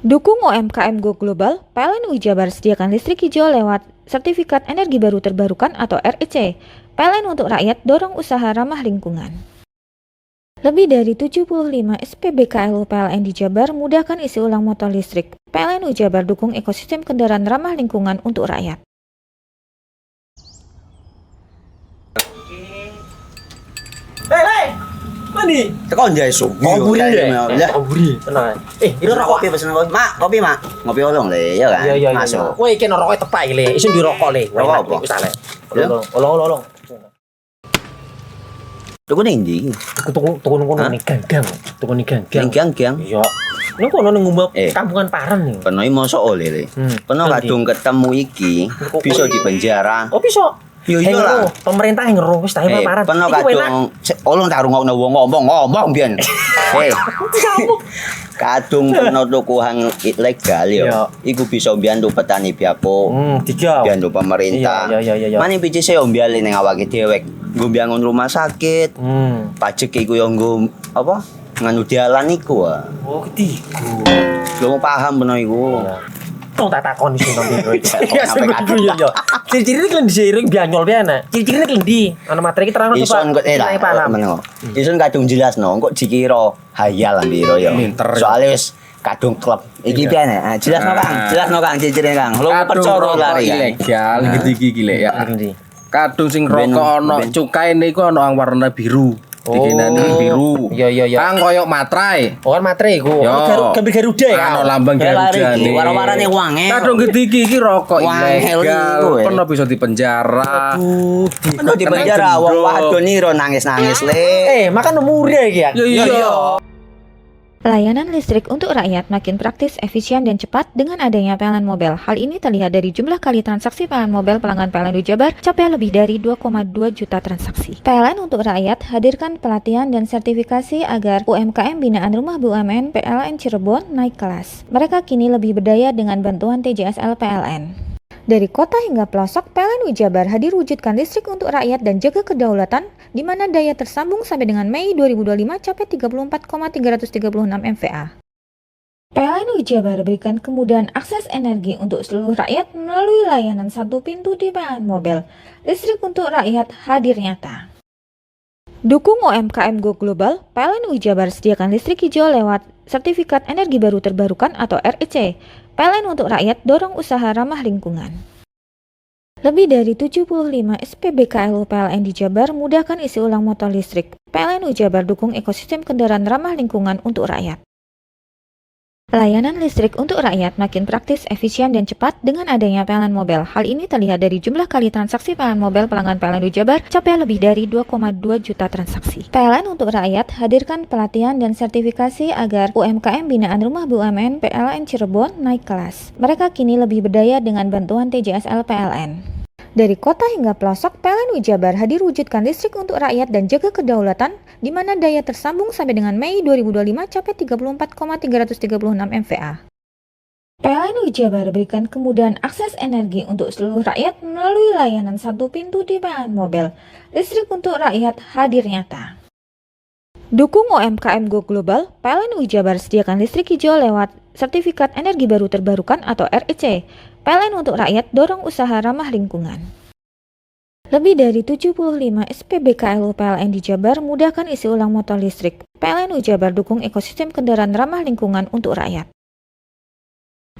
Speaker 8: Dukung UMKM Go Global, PLN Jabar sediakan listrik hijau lewat Sertifikat Energi Baru Terbarukan atau REC. PLN untuk rakyat dorong usaha ramah lingkungan. Lebih dari 75 SPBKLU PLN di Jabar mudahkan isi ulang motor listrik. PLN Jabar dukung ekosistem kendaraan ramah lingkungan untuk rakyat.
Speaker 10: Hei, mandi.
Speaker 4: Tekan jaya su.
Speaker 10: Koburi deh.
Speaker 4: Ya.
Speaker 10: Koburi. Tenang. Ini rokok.
Speaker 4: Kopi pesen kopi. Mak, kopi mak. Ngopi olong le, ya kan?
Speaker 10: Iya.
Speaker 4: Masuk.
Speaker 10: Woi, kena rokoknya tepak le. Isun dirokok le.
Speaker 4: Rokok apa?
Speaker 10: Wis ale. Olong.
Speaker 4: Tuku ning ndi?
Speaker 10: Tuku kono ning ganggang. Tuku ning ganggang.
Speaker 4: Ning gang.
Speaker 10: Iya. Ning kono ning ngumbat kampungan Paren nih.
Speaker 4: Kono iki mosok oleh le. Kono kadung ketemu iki bisa dipenjara.
Speaker 10: Oh, bisa.
Speaker 4: Yo lah.
Speaker 10: Pemerintah yang ngeru wis tahe Paren.
Speaker 4: Kono kadung olong tak rungokno wong ngomong biyen. Kadung kena tukuhan ilegal ya. Iku bisa mbiyantu petani biako. Mbiyantu pemerintah.
Speaker 10: Iya.
Speaker 4: Mane pici se mbiyan ning awake dhewe. Nggo mbangun rumah sakit. Pajak iku yo nggo apa? Nganu dalan iku.
Speaker 10: Oh, ketiku.
Speaker 4: Lu paham beno iku.
Speaker 10: Tong tak takon sing nang biro iki. Iya. Ciri-ciri iki diseiring bianyol piye Ciri-cirine klendi. Ana materi iki terang coba.
Speaker 4: Ison kok lah. Ison kadung jelasno kok dikira hayal biro ya. Soale wis kadung klub. Iki piye jelasno Kang, ciri-cirine Kang. Lu percaya lari
Speaker 11: ilegal iki lek ya. Kadung sing rokok ana cukaine iku ana warna biru. Dikenani biru.
Speaker 10: Iya.
Speaker 11: Kang koyo materai.
Speaker 10: Oh, kan materai iku. Gambar Garuda ya.
Speaker 11: Ana lambang Garuda nih.
Speaker 4: Warna-warnane wange.
Speaker 11: Kadung iki rokok ilegal. Pernah bisa dipenjara.
Speaker 4: Pernah dipenjara wong wadon iro nangis-nangis le.
Speaker 10: Makan murah iki ya.
Speaker 11: Iya.
Speaker 8: Layanan listrik untuk rakyat makin praktis, efisien, dan cepat dengan adanya PLN Mobile. Hal ini terlihat dari jumlah kali transaksi PLN Mobile pelanggan PLN Jabar capai lebih dari 2,2 juta transaksi. PLN untuk rakyat hadirkan pelatihan dan sertifikasi agar UMKM binaan Rumah BUMN PLN Cirebon naik kelas. Mereka kini lebih berdaya dengan bantuan TJSL PLN. Dari kota hingga pelosok, PLN Jabar hadir wujudkan listrik untuk rakyat dan jaga kedaulatan, di mana daya tersambung sampai dengan Mei 2025 capai 34,336 MVA. PLN Jabar berikan kemudahan akses energi untuk seluruh rakyat melalui layanan satu pintu di PLN Mobile. Listrik untuk rakyat hadir nyata. Dukung UMKM Go Global, PLN Jabar sediakan listrik hijau lewat Sertifikat Energi Baru Terbarukan atau REC. PLN untuk rakyat dorong usaha ramah lingkungan. Lebih dari 75 SPBKLU PLN di Jabar mudahkan isi ulang motor listrik. PLN Jabar dukung ekosistem kendaraan ramah lingkungan untuk rakyat. Layanan listrik untuk rakyat makin praktis, efisien, dan cepat dengan adanya PLN Mobile. Hal ini terlihat dari jumlah kali transaksi PLN Mobile pelanggan PLN Jabar capai lebih dari 2,2 juta transaksi. PLN untuk rakyat hadirkan pelatihan dan sertifikasi agar UMKM binaan Rumah BUMN PLN Cirebon naik kelas. Mereka kini lebih berdaya dengan bantuan TJSL PLN. Dari kota hingga pelosok, PLN Jabar hadir wujudkan listrik untuk rakyat dan jaga kedaulatan, di mana daya tersambung sampai dengan Mei 2025 capai 34,336 MVA. PLN Jabar berikan kemudahan akses energi untuk seluruh rakyat melalui layanan satu pintu di PLN Mobile. Listrik untuk rakyat hadir nyata. Dukung UMKM Go Global, PLN Jabar sediakan listrik hijau lewat Sertifikat Energi Baru Terbarukan atau REC. PLN untuk rakyat dorong usaha ramah lingkungan. Lebih dari 75 SPBKLU PLN di Jabar mudahkan isi ulang motor listrik. PLN Jabar dukung ekosistem kendaraan ramah lingkungan untuk rakyat.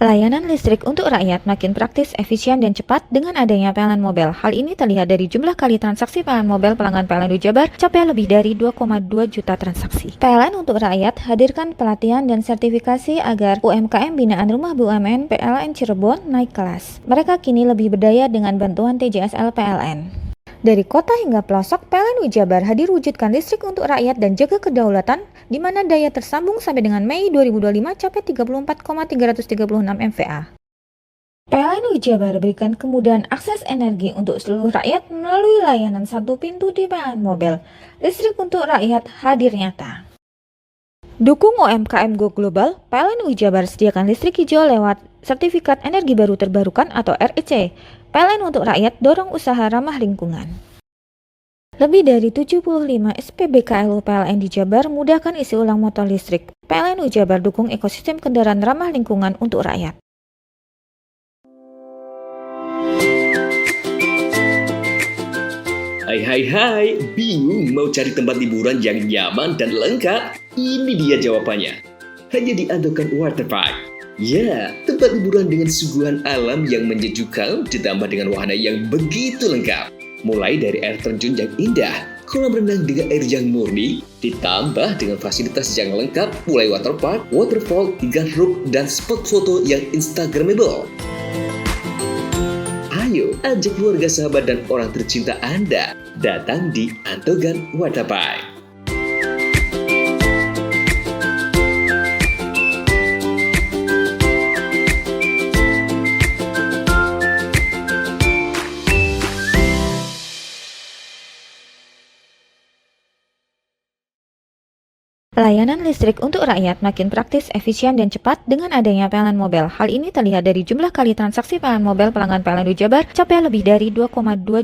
Speaker 8: Layanan listrik untuk rakyat makin praktis, efisien, dan cepat dengan adanya PLN Mobile. Hal ini terlihat dari jumlah kali transaksi PLN Mobile pelanggan PLN Jabar capai lebih dari 2,2 juta transaksi. PLN untuk rakyat hadirkan pelatihan dan sertifikasi agar UMKM binaan Rumah BUMN PLN Cirebon naik kelas. Mereka kini lebih berdaya dengan bantuan TJSL PLN. Dari kota hingga pelosok, PLN Jabar hadir wujudkan listrik untuk rakyat dan jaga kedaulatan, di mana daya tersambung sampai dengan Mei 2025 capai 34,336 MVA. PLN Jabar berikan kemudahan akses energi untuk seluruh rakyat melalui layanan satu pintu di PLN Mobile. Listrik untuk rakyat hadir nyata. Dukung UMKM Go Global, PLN Jabar sediakan listrik hijau lewat Sertifikat Energi Baru Terbarukan atau REC. PLN untuk rakyat dorong usaha ramah lingkungan. Lebih dari 75 SPBKLU PLN di Jabar mudahkan isi ulang motor listrik. PLN Jabar dukung ekosistem kendaraan ramah lingkungan untuk rakyat.
Speaker 16: Hai, bingung mau cari tempat liburan yang nyaman dan lengkap? Ini dia jawabannya. Hanya di Andokan Waterpark. Ya, tempat liburan dengan suguhan alam yang menyejukkan ditambah dengan wahana yang begitu lengkap. Mulai dari air terjun yang indah, kolam renang dengan air yang murni, ditambah dengan fasilitas yang lengkap mulai waterpark, waterfall, hingga roof dan spot foto yang instagramable. Ayo, ajak keluarga, sahabat, dan orang tercinta Anda datang di Andokan Waterpark.
Speaker 8: Layanan listrik untuk rakyat makin praktis, efisien, dan cepat dengan adanya PLN Mobile. Hal ini terlihat dari jumlah kali transaksi PLN Mobile pelanggan PLN Jabar capai lebih dari 2,2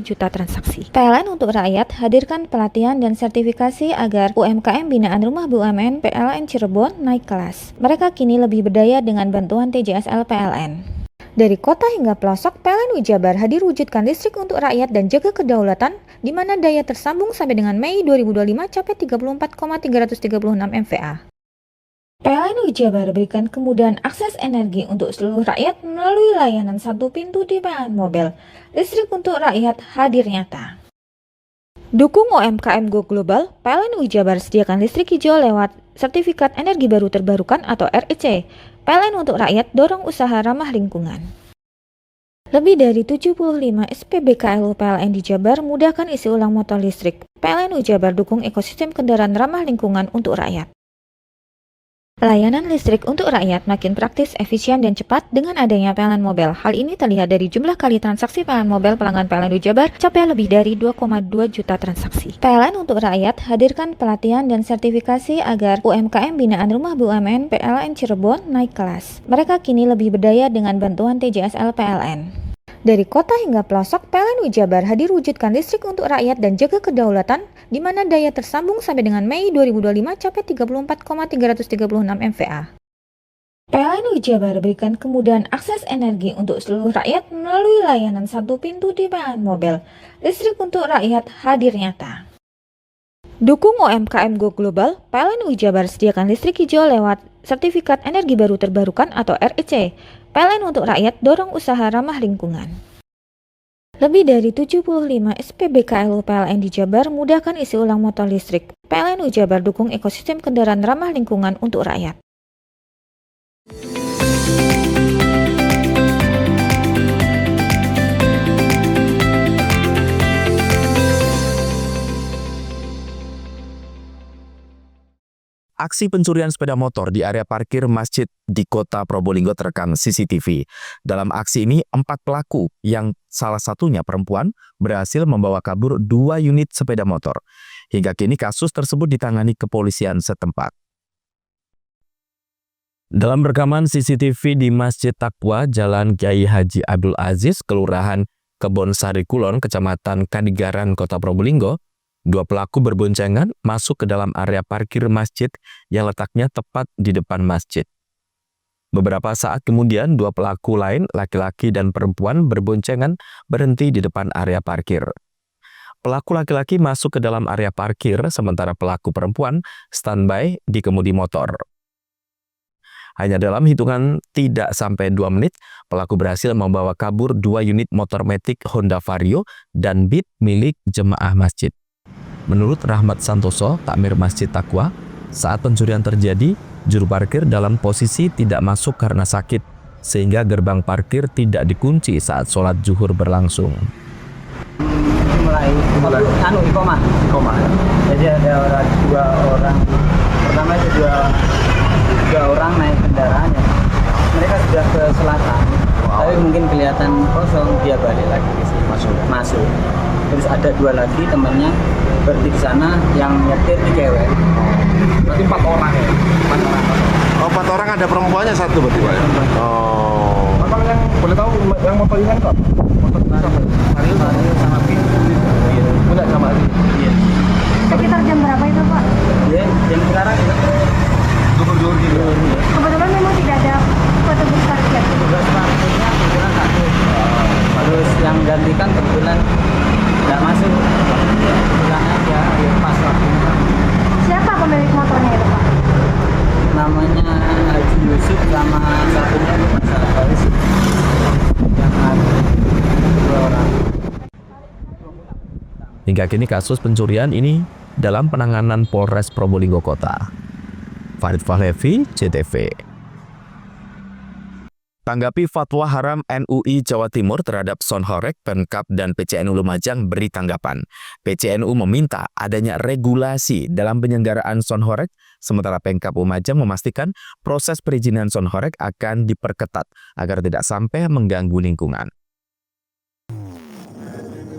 Speaker 8: juta transaksi. PLN untuk rakyat hadirkan pelatihan dan sertifikasi agar UMKM binaan Rumah BUMN PLN Cirebon naik kelas. Mereka kini lebih berdaya dengan bantuan TJSL PLN. Dari kota hingga pelosok, PLN Jabar hadir wujudkan listrik untuk rakyat dan jaga kedaulatan, di mana daya tersambung sampai dengan Mei 2025 capai 34,336 MVA. PLN Jabar berikan kemudahan akses energi untuk seluruh rakyat melalui layanan satu pintu di PLN Mobile. Listrik untuk rakyat hadir nyata. Dukung UMKM Go Global, PLN Jabar sediakan listrik hijau lewat Sertifikat Energi Baru Terbarukan atau REC. PLN untuk rakyat dorong usaha ramah lingkungan. Lebih dari 75 SPBKLU PLN di Jabar mudahkan isi ulang motor listrik. PLN Jabar dukung ekosistem kendaraan ramah lingkungan untuk rakyat. Layanan listrik untuk rakyat makin praktis, efisien, dan cepat dengan adanya PLN Mobile. Hal ini terlihat dari jumlah kali transaksi PLN Mobile pelanggan PLN Jabar capai lebih dari 2,2 juta transaksi. PLN untuk rakyat hadirkan pelatihan dan sertifikasi agar UMKM binaan Rumah BUMN PLN Cirebon naik kelas. Mereka kini lebih berdaya dengan bantuan TJSL PLN. Dari kota hingga pelosok, PLN Jabar hadir wujudkan listrik untuk rakyat dan jaga kedaulatan, di mana daya tersambung sampai dengan Mei 2025 capai 34,336 MVA. PLN Jabar berikan kemudahan akses energi untuk seluruh rakyat melalui layanan satu pintu di PLN Mobile. Listrik untuk rakyat hadir nyata. Dukung UMKM Go Global, PLN Jabar sediakan listrik hijau lewat Sertifikat Energi Baru Terbarukan atau REC. PLN untuk rakyat dorong usaha ramah lingkungan. Lebih dari 75 SPBKLU PLN di Jabar mudahkan isi ulang motor listrik. PLN Jabar dukung ekosistem kendaraan ramah lingkungan untuk rakyat.
Speaker 5: Aksi pencurian sepeda motor di area parkir masjid di kota Probolinggo terekam CCTV. Dalam aksi ini, 4 pelaku yang salah satunya perempuan berhasil membawa kabur 2 unit sepeda motor. Hingga kini kasus tersebut ditangani kepolisian setempat. Dalam rekaman CCTV di Masjid Taqwa, Jalan Kiai Haji Abdul Aziz, Kelurahan Kebonsari Kulon, Kecamatan Kadigaran, Kota Probolinggo, 2 pelaku berboncengan masuk ke dalam area parkir masjid yang letaknya tepat di depan masjid. Beberapa saat kemudian 2 pelaku lain, laki-laki dan perempuan berboncengan berhenti di depan area parkir. Pelaku laki-laki masuk ke dalam area parkir, sementara pelaku perempuan standby di kemudi motor. Hanya dalam hitungan tidak sampai 2 menit, pelaku berhasil membawa kabur 2 unit motor metik Honda Vario dan Beat milik jemaah masjid. Menurut Rahmat Santoso, takmir Masjid Taqwa, saat pencurian terjadi, juru parkir dalam posisi tidak masuk karena sakit, sehingga gerbang parkir tidak dikunci saat sholat zuhur berlangsung.
Speaker 17: Mulai iqomah. Jadi ada 2 orang. Pertama itu dua orang naik kendaraan ya. Mereka sudah ke selatan, tapi mungkin kelihatan kosong, dia balik lagi ke sini. Masuk. Terus ada 2 lagi temannya berhenti di sana, yang nyetir di cewek.
Speaker 6: Berarti 4 orang ya? 4 orang. Oh, 4 orang ada perempuannya 1 berarti Pak ya? Oh. Bapak yang boleh tahu yang motor ini kan? Motor Vario sama Beat. Enggak sama Beat. Iya.
Speaker 1: Sekitar jam berapa itu, Pak?
Speaker 17: Iya, jam sekarang ya.
Speaker 6: Zuhur gitu.
Speaker 1: Kebetulan memang tidak ada petugas parkir.
Speaker 17: Petugas parkirnya kebetulan 1. Terus yang gantikan kebetulan nggak masuk. Pulang aja, ya pas waktunya.
Speaker 1: Siapa pemilik motornya itu, Pak?
Speaker 17: Namanya Haji Yusuf sama satunya Mas Faris. Yang ada 2 orang.
Speaker 5: Hingga kini kasus pencurian ini dalam penanganan Polres Probolinggo Kota. Farid Fahlevi, CTV. Tanggapi fatwa haram NUI Jawa Timur terhadap Sonhorek, Pemkab dan PCNU Lumajang beri tanggapan. PCNU meminta adanya regulasi dalam penyelenggaraan Sonhorek, sementara Pemkab Lumajang memastikan proses perizinan Sonhorek akan diperketat agar tidak sampai mengganggu lingkungan.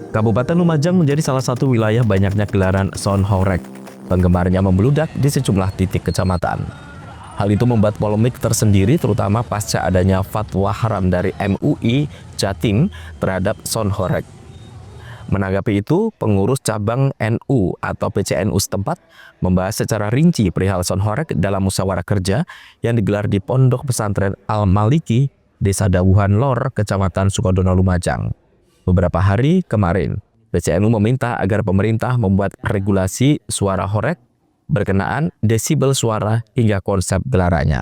Speaker 5: Kabupaten Lumajang menjadi salah satu wilayah banyaknya gelaran Sonhorek. Penggemarnya membludak di sejumlah titik kecamatan. Hal itu membuat polemik tersendiri terutama pasca adanya fatwa haram dari MUI Jatim terhadap Sonhorek. Menanggapi itu, pengurus cabang NU atau PCNU setempat membahas secara rinci perihal Sonhorek dalam musyawarah kerja yang digelar di Pondok Pesantren Al-Maliki, Desa Dawuhan Lor, Kecamatan Sukodono, Lumajang. Beberapa hari kemarin, PCNU meminta agar pemerintah membuat regulasi suara horek berkenaan desibel suara hingga konsep gelarannya.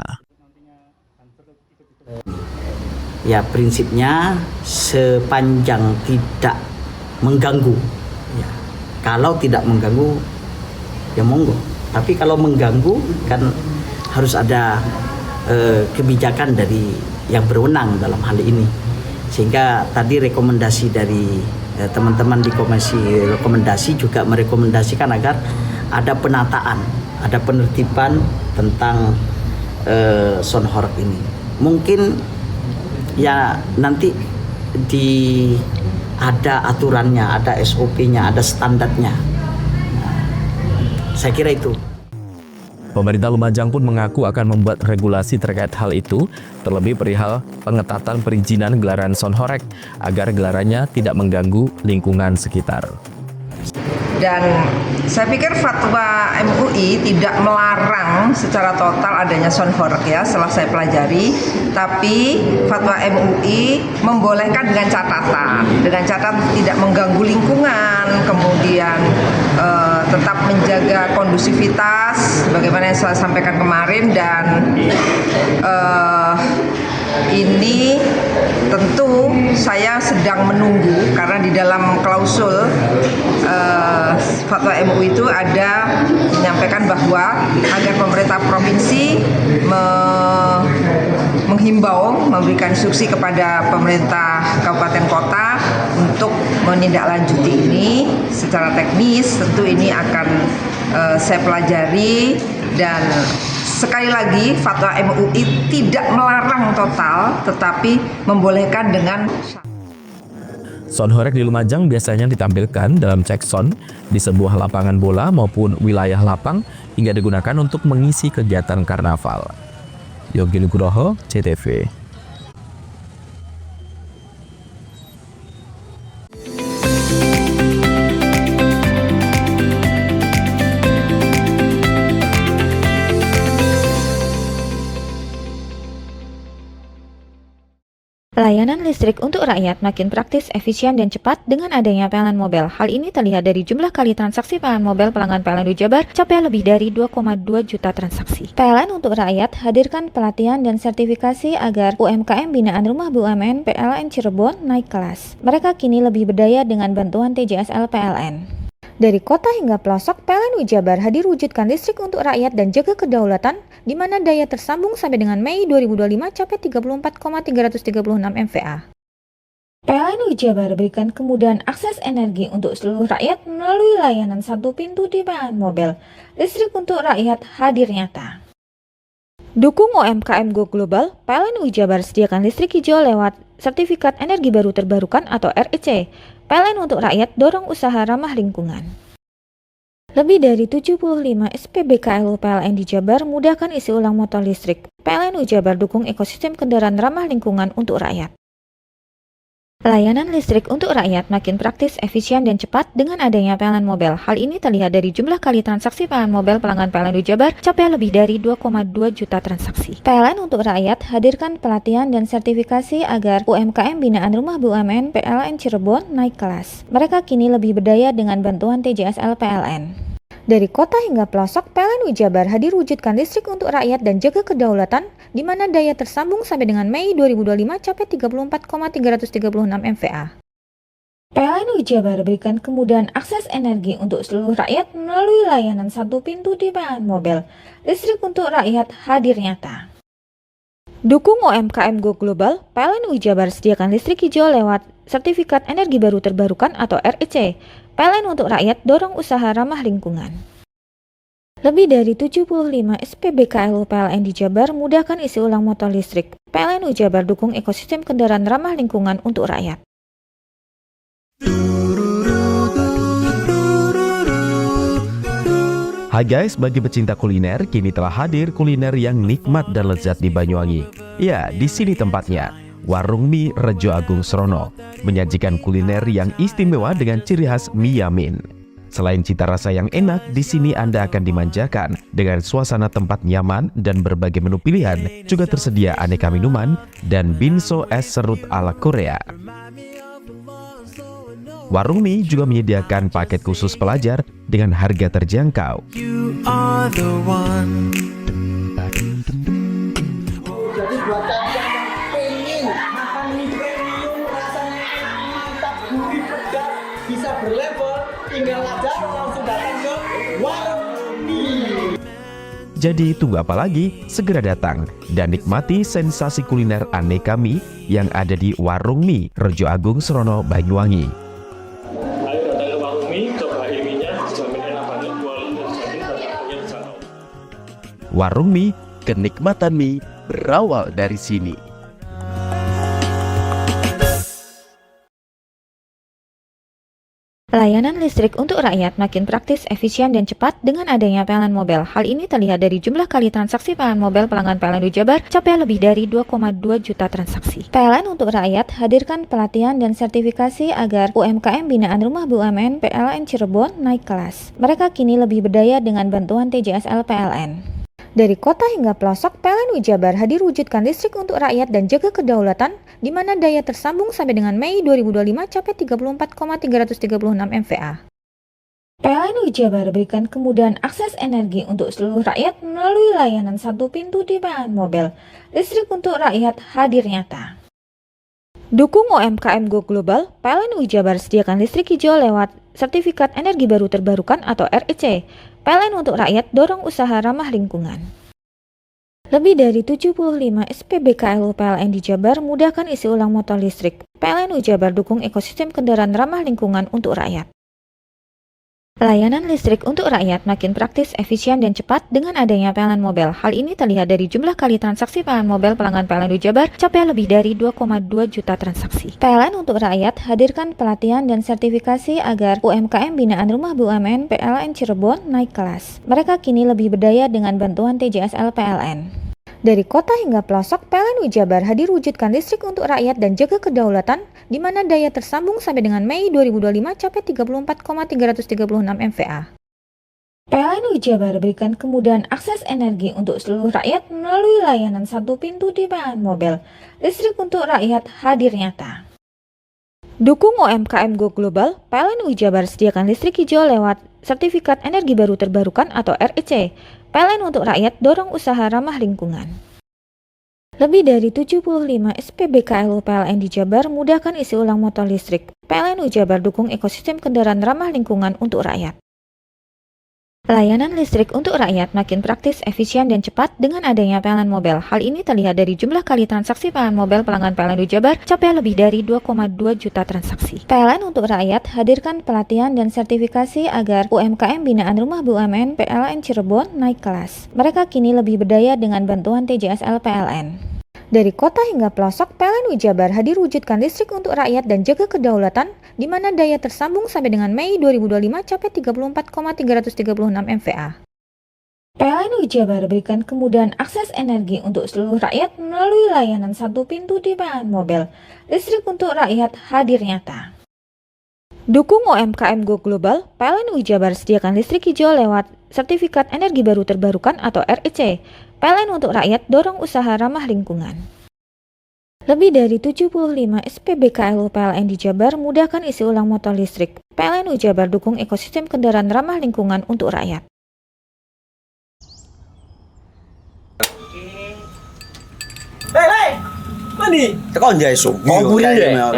Speaker 18: Ya, prinsipnya sepanjang tidak mengganggu. Ya, kalau tidak mengganggu, ya monggo. Tapi kalau mengganggu kan harus ada kebijakan dari yang berwenang dalam hal ini. Sehingga tadi rekomendasi dari teman-teman di komisi rekomendasi juga merekomendasikan agar ada penataan, ada penertiban tentang Sonhorek ini. Mungkin ya nanti ada aturannya, ada SOP-nya, ada standarnya. Saya kira itu.
Speaker 5: Pemerintah Lumajang pun mengaku akan membuat regulasi terkait hal itu, terlebih perihal pengetatan perizinan gelaran Sonhorek agar gelarannya tidak mengganggu lingkungan sekitar.
Speaker 19: Dan saya pikir fatwa MUI tidak melarang secara total adanya Sonhorek ya, setelah saya pelajari, tapi fatwa MUI membolehkan dengan catatan tidak mengganggu lingkungan, kemudian tetap menjaga kondusivitas bagaimana yang saya sampaikan kemarin, dan ini tentu saya sedang menunggu karena di dalam klausul fatwa MUI itu ada menyampaikan bahwa agar pemerintah provinsi menghimbau, memberikan instruksi kepada pemerintah kabupaten kota untuk menindaklanjuti ini secara teknis. Tentu ini akan saya pelajari, dan sekali lagi fatwa MUI tidak melarang total tetapi membolehkan dengan
Speaker 5: Sonhorek di Lumajang biasanya ditampilkan dalam cek son di sebuah lapangan bola maupun wilayah lapang hingga digunakan untuk mengisi kegiatan karnaval. Yogi Nugroho, CTV.
Speaker 8: Layanan listrik untuk rakyat makin praktis, efisien, dan cepat dengan adanya PLN Mobile. Hal ini terlihat dari jumlah kali transaksi PLN Mobile pelanggan PLN Jabar capai lebih dari 2,2 juta transaksi. PLN untuk rakyat hadirkan pelatihan dan sertifikasi agar UMKM binaan Rumah BUMN PLN Cirebon naik kelas. Mereka kini lebih berdaya dengan bantuan TJSL PLN. Dari kota hingga pelosok, PLN Jabar hadir wujudkan listrik untuk rakyat dan jaga kedaulatan, di mana daya tersambung sampai dengan Mei 2025 capai 34,336 MVA. PLN Jabar berikan kemudahan akses energi untuk seluruh rakyat melalui layanan satu pintu di PLN Mobile. Listrik untuk rakyat hadir nyata. Dukung UMKM Go Global, PLN Jabar sediakan listrik hijau lewat Sertifikat Energi Baru Terbarukan atau REC. PLN untuk rakyat dorong usaha ramah lingkungan. Lebih dari 75 SPBKLU PLN di Jabar mudahkan isi ulang motor listrik. PLN Jabar dukung ekosistem kendaraan ramah lingkungan untuk rakyat. Layanan listrik untuk rakyat makin praktis, efisien, dan cepat dengan adanya PLN Mobile. Hal ini terlihat dari jumlah kali transaksi PLN Mobile pelanggan PLN Jabar capai lebih dari 2,2 juta transaksi. PLN untuk rakyat hadirkan pelatihan dan sertifikasi agar UMKM binaan Rumah BUMN PLN Cirebon naik kelas. Mereka kini lebih berdaya dengan bantuan TJSL PLN. Dari kota hingga pelosok, PLN Jabar hadir wujudkan listrik untuk rakyat dan jaga kedaulatan, di mana daya tersambung sampai dengan Mei 2025 capai 34,336 MVA. PLN Jabar berikan kemudahan akses energi untuk seluruh rakyat melalui layanan satu pintu di PLN Mobile. Listrik untuk rakyat hadir nyata. Dukung UMKM Go Global, PLN Jabar sediakan listrik hijau lewat Sertifikat Energi Baru Terbarukan atau REC. PLN untuk rakyat dorong usaha ramah lingkungan. Lebih dari 75 SPBKLU PLN di Jabar mudahkan isi ulang motor listrik. PLN Jabar dukung ekosistem kendaraan ramah lingkungan untuk rakyat.
Speaker 5: Hai guys, bagi pecinta kuliner, kini telah hadir kuliner yang nikmat dan lezat di Banyuwangi. Ya, di sini tempatnya. Warung Mie Rejo Agung Srono menyajikan kuliner yang istimewa dengan ciri khas mie yamin. Selain cita rasa yang enak, di sini Anda akan dimanjakan dengan suasana tempat nyaman dan berbagai menu pilihan. Juga tersedia aneka minuman dan binso es serut ala Korea. Warung Mie juga menyediakan paket khusus pelajar dengan harga terjangkau.
Speaker 3: You are the one.
Speaker 10: Jadi buat kalian yang pengen makan mie premium rasanya mantap, gurih, pedas, bisa berlevel, tinggal aja langsung datang ke Warung Mie.
Speaker 5: Jadi tunggu apa lagi? Segera datang dan nikmati sensasi kuliner aneka mie yang ada di Warung Mie Rejo Agung Srono, Banyuwangi. Warung Mie, kenikmatan mie berawal dari sini.
Speaker 8: Layanan listrik untuk rakyat makin praktis, efisien, dan cepat dengan adanya PLN Mobile. Hal ini terlihat dari jumlah kali transaksi PLN Mobile pelanggan PLN Jabar capai lebih dari 2,2 juta transaksi. PLN untuk rakyat hadirkan pelatihan dan sertifikasi agar UMKM binaan Rumah BUMN PLN Cirebon naik kelas. Mereka kini lebih berdaya dengan bantuan TJSL PLN. Dari kota hingga pelosok, PLN Jabar hadir wujudkan listrik untuk rakyat dan jaga kedaulatan, di mana daya tersambung sampai dengan Mei 2025 capai 34,336 MVA. PLN Jabar berikan kemudahan akses energi untuk seluruh rakyat melalui layanan satu pintu di PLN Mobile. Listrik untuk rakyat hadir nyata. Dukung UMKM Go Global, PLN Jabar sediakan listrik hijau lewat Sertifikat Energi Baru Terbarukan atau REC. PLN untuk rakyat dorong usaha ramah lingkungan. Lebih dari 75 SPBKLU PLN di Jabar mudahkan isi ulang motor listrik. PLN Jabar dukung ekosistem kendaraan ramah lingkungan untuk rakyat. Layanan listrik untuk rakyat makin praktis, efisien, dan cepat dengan adanya PLN Mobile. Hal ini terlihat dari jumlah kali transaksi PLN Mobile pelanggan PLN Jabar capai lebih dari 2,2 juta transaksi. PLN untuk rakyat hadirkan pelatihan dan sertifikasi agar UMKM binaan Rumah BUMN PLN Cirebon naik kelas. Mereka kini lebih berdaya dengan bantuan TJSL PLN. Dari kota hingga pelosok, PLN Jabar hadir wujudkan listrik untuk rakyat dan jaga kedaulatan, di mana daya tersambung sampai dengan Mei 2025 capai 34,336 MVA. PLN Jabar berikan kemudahan akses energi untuk seluruh rakyat melalui layanan satu pintu di PLN Mobile. Listrik untuk rakyat hadir nyata. Dukung UMKM Go Global, PLN Jabar sediakan listrik hijau lewat Sertifikat Energi Baru Terbarukan atau REC. PLN untuk rakyat dorong usaha ramah lingkungan. Lebih dari 75 SPBKLU PLN di Jabar mudahkan isi ulang motor listrik. PLN Jabar dukung ekosistem kendaraan ramah lingkungan untuk rakyat. Layanan listrik untuk rakyat makin praktis, efisien, dan cepat dengan adanya PLN Mobile. Hal ini terlihat dari jumlah kali transaksi PLN Mobile pelanggan PLN Jabar capai lebih dari 2,2 juta transaksi. PLN untuk rakyat hadirkan pelatihan dan sertifikasi agar UMKM binaan Rumah BUMN PLN Cirebon naik kelas. Mereka kini lebih berdaya dengan bantuan TJSL PLN. Dari kota hingga pelosok, PLN Jabar hadir wujudkan listrik untuk rakyat dan jaga kedaulatan, di mana daya tersambung sampai dengan Mei 2025 capai 34,336 MVA. PLN Jabar berikan kemudahan akses energi untuk seluruh rakyat melalui layanan satu pintu di PLN Mobile. Listrik untuk rakyat hadir nyata. Dukung UMKM Go Global, PLN Jabar sediakan listrik hijau lewat Sertifikat Energi Baru Terbarukan atau REC. PLN untuk rakyat dorong usaha ramah lingkungan. Lebih dari 75 SPBKLU PLN di Jabar mudahkan isi ulang motor listrik. PLN Jabar dukung ekosistem kendaraan ramah lingkungan untuk rakyat.
Speaker 4: Hei! Mandi. Tekan jaya su. Komburi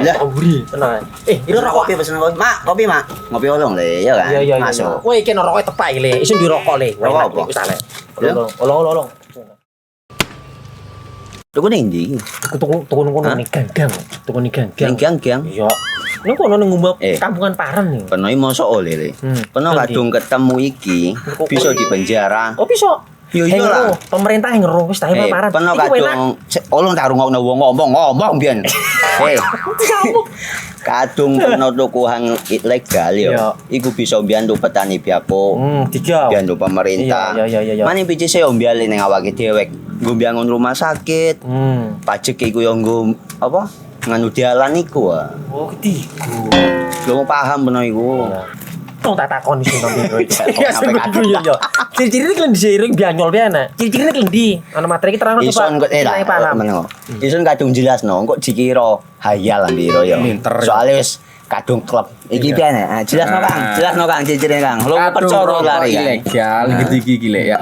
Speaker 4: ya.
Speaker 17: Komburi. Tenang.
Speaker 4: Ini rokok kopi pesen kopi. Mak, kopi, Mak. Ngopi olong le, ya kan?
Speaker 17: Iya.
Speaker 4: Masuk.
Speaker 17: Kowe iki rokoknya tepak iki le. Isin dirokok le.
Speaker 4: Rokok apa?
Speaker 17: Wis ale. Olong.
Speaker 4: Tuku ning ndi?
Speaker 17: Tuku ning gang. Tuku ning gang.
Speaker 4: Gang.
Speaker 17: Iya. Ning kono ning ngumbar kampungan Paren nih.
Speaker 4: Peno iki mosok oleh le. Peno kadung ketemu iki bisa dipenjara.
Speaker 17: Oh bisa.
Speaker 4: Yo lah.
Speaker 17: Pemerintah yang ngeruh wis ta Paren.
Speaker 4: Peno kadung olong tak rungokno wong ngomong biyen. Kadung peno tuku hang ilegal yo. Iku bisa mbiyantu petani biako. Mbiyantu pemerintah.
Speaker 17: Iya.
Speaker 4: Mane picise yo mbiale ning awake dhewe. Nggo mbiangun rumah sakit. Pajak iku yo nggo apa? Nganu dalan iku.
Speaker 17: Oh, ketiku.
Speaker 4: Lu paham peno iku.
Speaker 17: Tong tak takon sing nang biro iki. Ya yo. Ciri-cirine klend diseiring bianyol piye Ciri-cirine klendi. Ana materi iki terang
Speaker 4: Ison kok paham. Ison kadung jelasno kok dikira hayal biro yo. Soale wis kadung klub. Iki piye nek? Jelasno Kang ciri-cirine Kang. Lu percaya lari
Speaker 11: ilegal iki lek ya.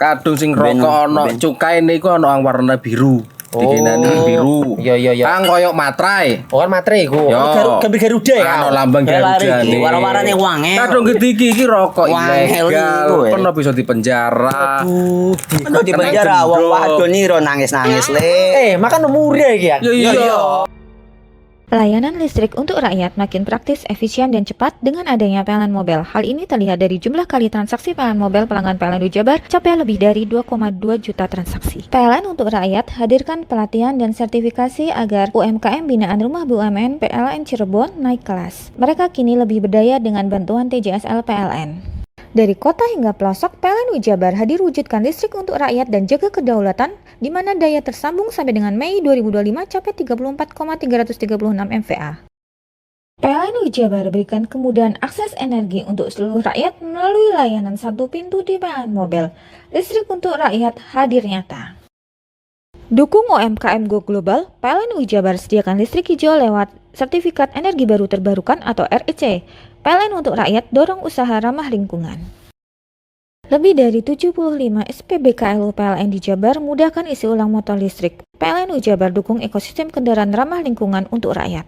Speaker 11: Kadung sing rokok ana cukae niku ana warna biru. Dikenani biru.
Speaker 17: Iya.
Speaker 11: Kang koyo matrai.
Speaker 17: Oh kan matrai iku. Gambar Garuda ya.
Speaker 11: Ana lambang Garuda.
Speaker 4: Warna-warnane wange.
Speaker 11: Kadung gede iki rokok ilegal. Pernah bisa dipenjara.
Speaker 4: Pernah dipenjara wong wadon niro nangis-nangis le.
Speaker 17: Makan umure iki ya.
Speaker 11: Iya.
Speaker 8: Layanan listrik untuk rakyat makin praktis, efisien, dan cepat dengan adanya PLN Mobile. Hal ini terlihat dari jumlah kali transaksi PLN Mobile pelanggan PLN Jabar capai lebih dari 2,2 juta transaksi. PLN untuk rakyat hadirkan pelatihan dan sertifikasi agar UMKM binaan Rumah BUMN PLN Cirebon naik kelas. Mereka kini lebih berdaya dengan bantuan TJSL PLN. Dari kota hingga pelosok, PLN Jabar hadir wujudkan listrik untuk rakyat dan jaga kedaulatan, di mana daya tersambung sampai dengan Mei 2025 capai 34,336 MVA. PLN Jabar berikan kemudahan akses energi untuk seluruh rakyat melalui layanan satu pintu di PLN Mobile. Listrik untuk rakyat hadir nyata. Dukung UMKM Go Global, PLN Jabar sediakan listrik hijau lewat Sertifikat Energi Baru Terbarukan atau REC. PLN untuk rakyat dorong usaha ramah lingkungan. Lebih dari 75 SPBKLU PLN di Jabar mudahkan isi ulang motor listrik. PLN Jabar dukung ekosistem kendaraan ramah lingkungan untuk rakyat.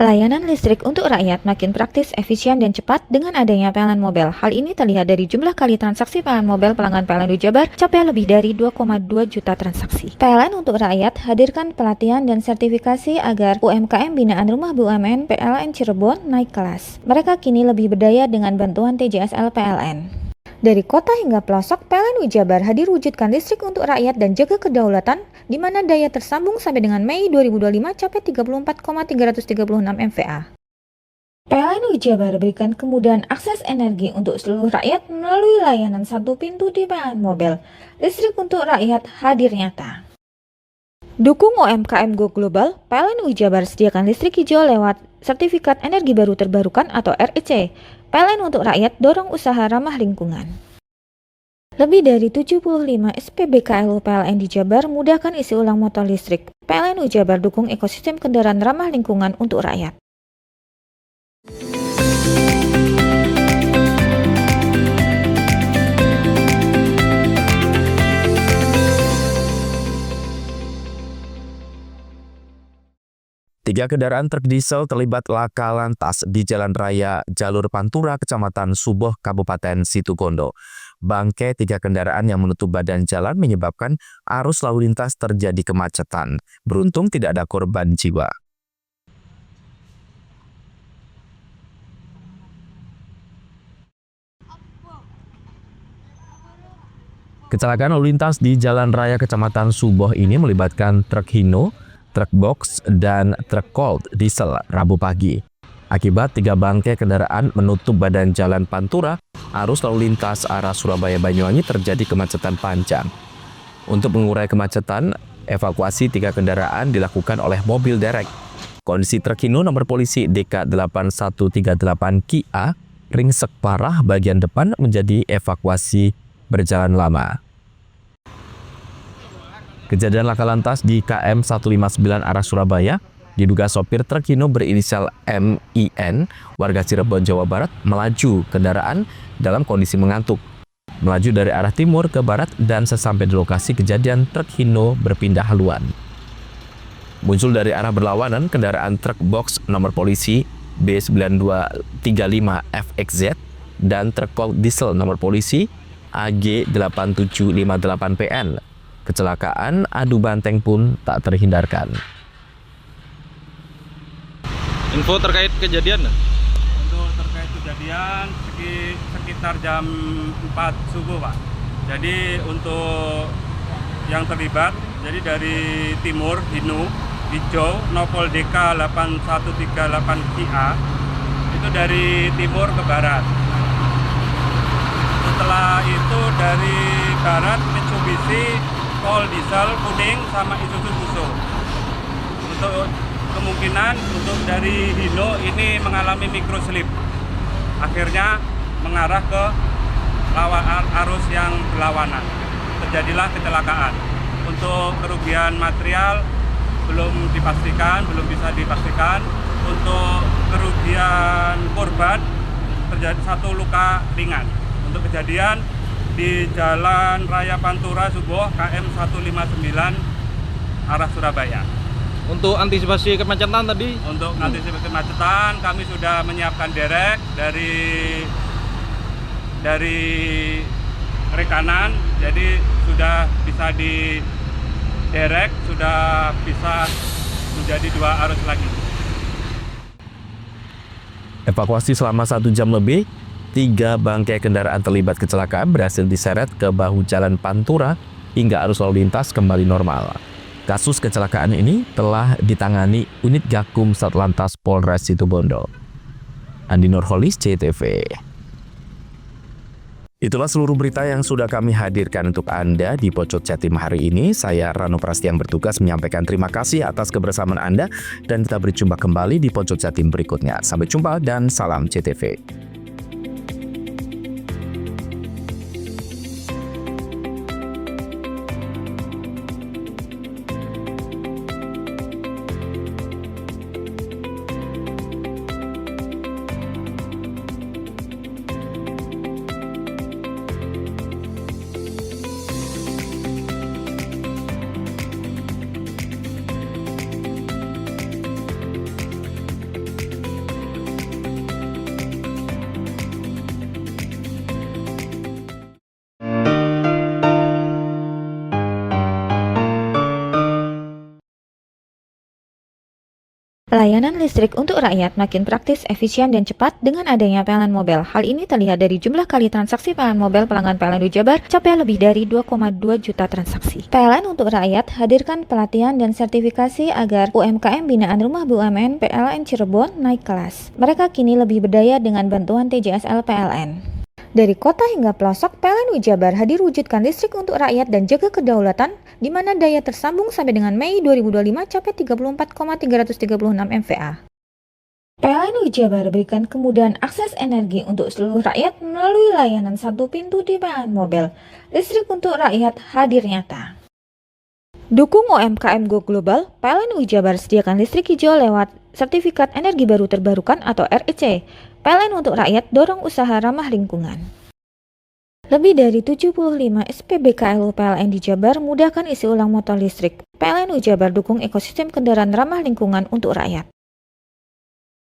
Speaker 8: Layanan listrik untuk rakyat makin praktis, efisien, dan cepat dengan adanya PLN Mobile. Hal ini terlihat dari jumlah kali transaksi PLN Mobile pelanggan PLN Jabar capai lebih dari 2,2 juta transaksi. PLN untuk rakyat hadirkan pelatihan dan sertifikasi agar UMKM binaan Rumah BUMN PLN Cirebon naik kelas. Mereka kini lebih berdaya dengan bantuan TJSL PLN. Dari kota hingga pelosok, PLN Jabar hadir wujudkan listrik untuk rakyat dan jaga kedaulatan, di mana daya tersambung sampai dengan Mei 2025 capai 34,336 MVA. PLN Jabar berikan kemudahan akses energi untuk seluruh rakyat melalui layanan satu pintu di PLN Mobile. Listrik untuk rakyat hadir nyata. Dukung UMKM Go Global, PLN Jabar sediakan listrik hijau lewat Sertifikat Energi Baru Terbarukan atau REC. PLN untuk rakyat dorong usaha ramah lingkungan. Lebih dari 75 SPBKLU PLN di Jabar mudahkan isi ulang motor listrik. PLN Jabar dukung ekosistem kendaraan ramah lingkungan untuk rakyat.
Speaker 5: Tiga kendaraan truk diesel terlibat laka lantas di Jalan Raya Jalur Pantura, Kecamatan Suboh, Kabupaten Situbondo. Bangkai tiga kendaraan yang menutup badan jalan menyebabkan arus lalu lintas terjadi kemacetan. Beruntung tidak ada korban jiwa. Kecelakaan lalu lintas di Jalan Raya Kecamatan Suboh ini melibatkan truk Hino, truk box, dan truk Colt diesel Rabu pagi. Akibat tiga bangkai kendaraan menutup badan jalan Pantura, arus lalu lintas arah Surabaya-Banyuwangi terjadi kemacetan panjang. Untuk mengurai kemacetan, evakuasi tiga kendaraan dilakukan oleh mobil derek. Kondisi truk Hino nomor polisi DK8138 KIA ringsek parah, bagian depan menjadi evakuasi berjalan lama. Kejadian laka lantas di KM 159 arah Surabaya, diduga sopir truk Hino berinisial MIN, warga Cirebon, Jawa Barat, melaju kendaraan dalam kondisi mengantuk. Melaju dari arah timur ke barat dan sesampai di lokasi kejadian truk Hino berpindah haluan. Muncul dari arah berlawanan kendaraan truk box nomor polisi B9235FXZ dan truk Colt diesel nomor polisi AG8758PN. Kecelakaan adu banteng pun tak terhindarkan.
Speaker 20: Info terkait kejadian?
Speaker 21: Untuk terkait kejadian sekitar jam 4 subuh, Pak. Jadi untuk yang terlibat, jadi dari timur Hino hijau Nopol DK 8138 KIA itu dari timur ke barat. Setelah itu dari barat Mitsubishi Colt diesel kuning sama Isuzu Fuso. Untuk kemungkinan untuk dari Hino ini mengalami microslip, akhirnya mengarah ke arus yang berlawanan. Terjadilah kecelakaan. Untuk kerugian material belum bisa dipastikan. Untuk kerugian korban terjadi satu luka ringan. Untuk kejadian di Jalan Raya Pantura Suboh KM 159 arah Surabaya.
Speaker 20: Untuk antisipasi kemacetan tadi?
Speaker 21: Untuk antisipasi kemacetan kami sudah menyiapkan derek dari rekanan, jadi sudah bisa di derek, sudah bisa menjadi 2 arus lagi.
Speaker 5: Evakuasi selama 1 jam lebih, 3 bangkai kendaraan terlibat kecelakaan berhasil diseret ke bahu jalan Pantura hingga arus lalu lintas kembali normal. Kasus kecelakaan ini telah ditangani unit Gakum Satlantas Polres Situbondo. Andi Nurholis, CTV. Itulah seluruh berita yang sudah kami hadirkan untuk Anda di Pojok Jatim hari ini. Saya Rano Prasetya yang bertugas menyampaikan terima kasih atas kebersamaan Anda dan kita berjumpa kembali di Pojok Jatim berikutnya. Sampai jumpa dan salam CTV.
Speaker 8: Layanan listrik untuk rakyat makin praktis, efisien, dan cepat dengan adanya PLN Mobile. Hal ini terlihat dari jumlah kali transaksi PLN Mobile pelanggan PLN Jabar capai lebih dari 2,2 juta transaksi. PLN untuk rakyat hadirkan pelatihan dan sertifikasi agar UMKM binaan Rumah BUMN PLN Cirebon naik kelas. Mereka kini lebih berdaya dengan bantuan TJSL PLN. Dari kota hingga pelosok, PLN Jabar hadir wujudkan listrik untuk rakyat dan jaga kedaulatan, di mana daya tersambung sampai dengan Mei 2025 capai 34,336 MVA. PLN Jabar berikan kemudahan akses energi untuk seluruh rakyat melalui layanan satu pintu di PLN Mobile. Listrik untuk rakyat hadir nyata. Dukung UMKM Go Global, PLN Jabar sediakan listrik hijau lewat Sertifikat Energi Baru Terbarukan atau REC. PLN untuk rakyat dorong usaha ramah lingkungan. Lebih dari 75 SPBKLU PLN di Jabar mudahkan isi ulang motor listrik. PLN Jabar dukung ekosistem kendaraan ramah lingkungan untuk rakyat.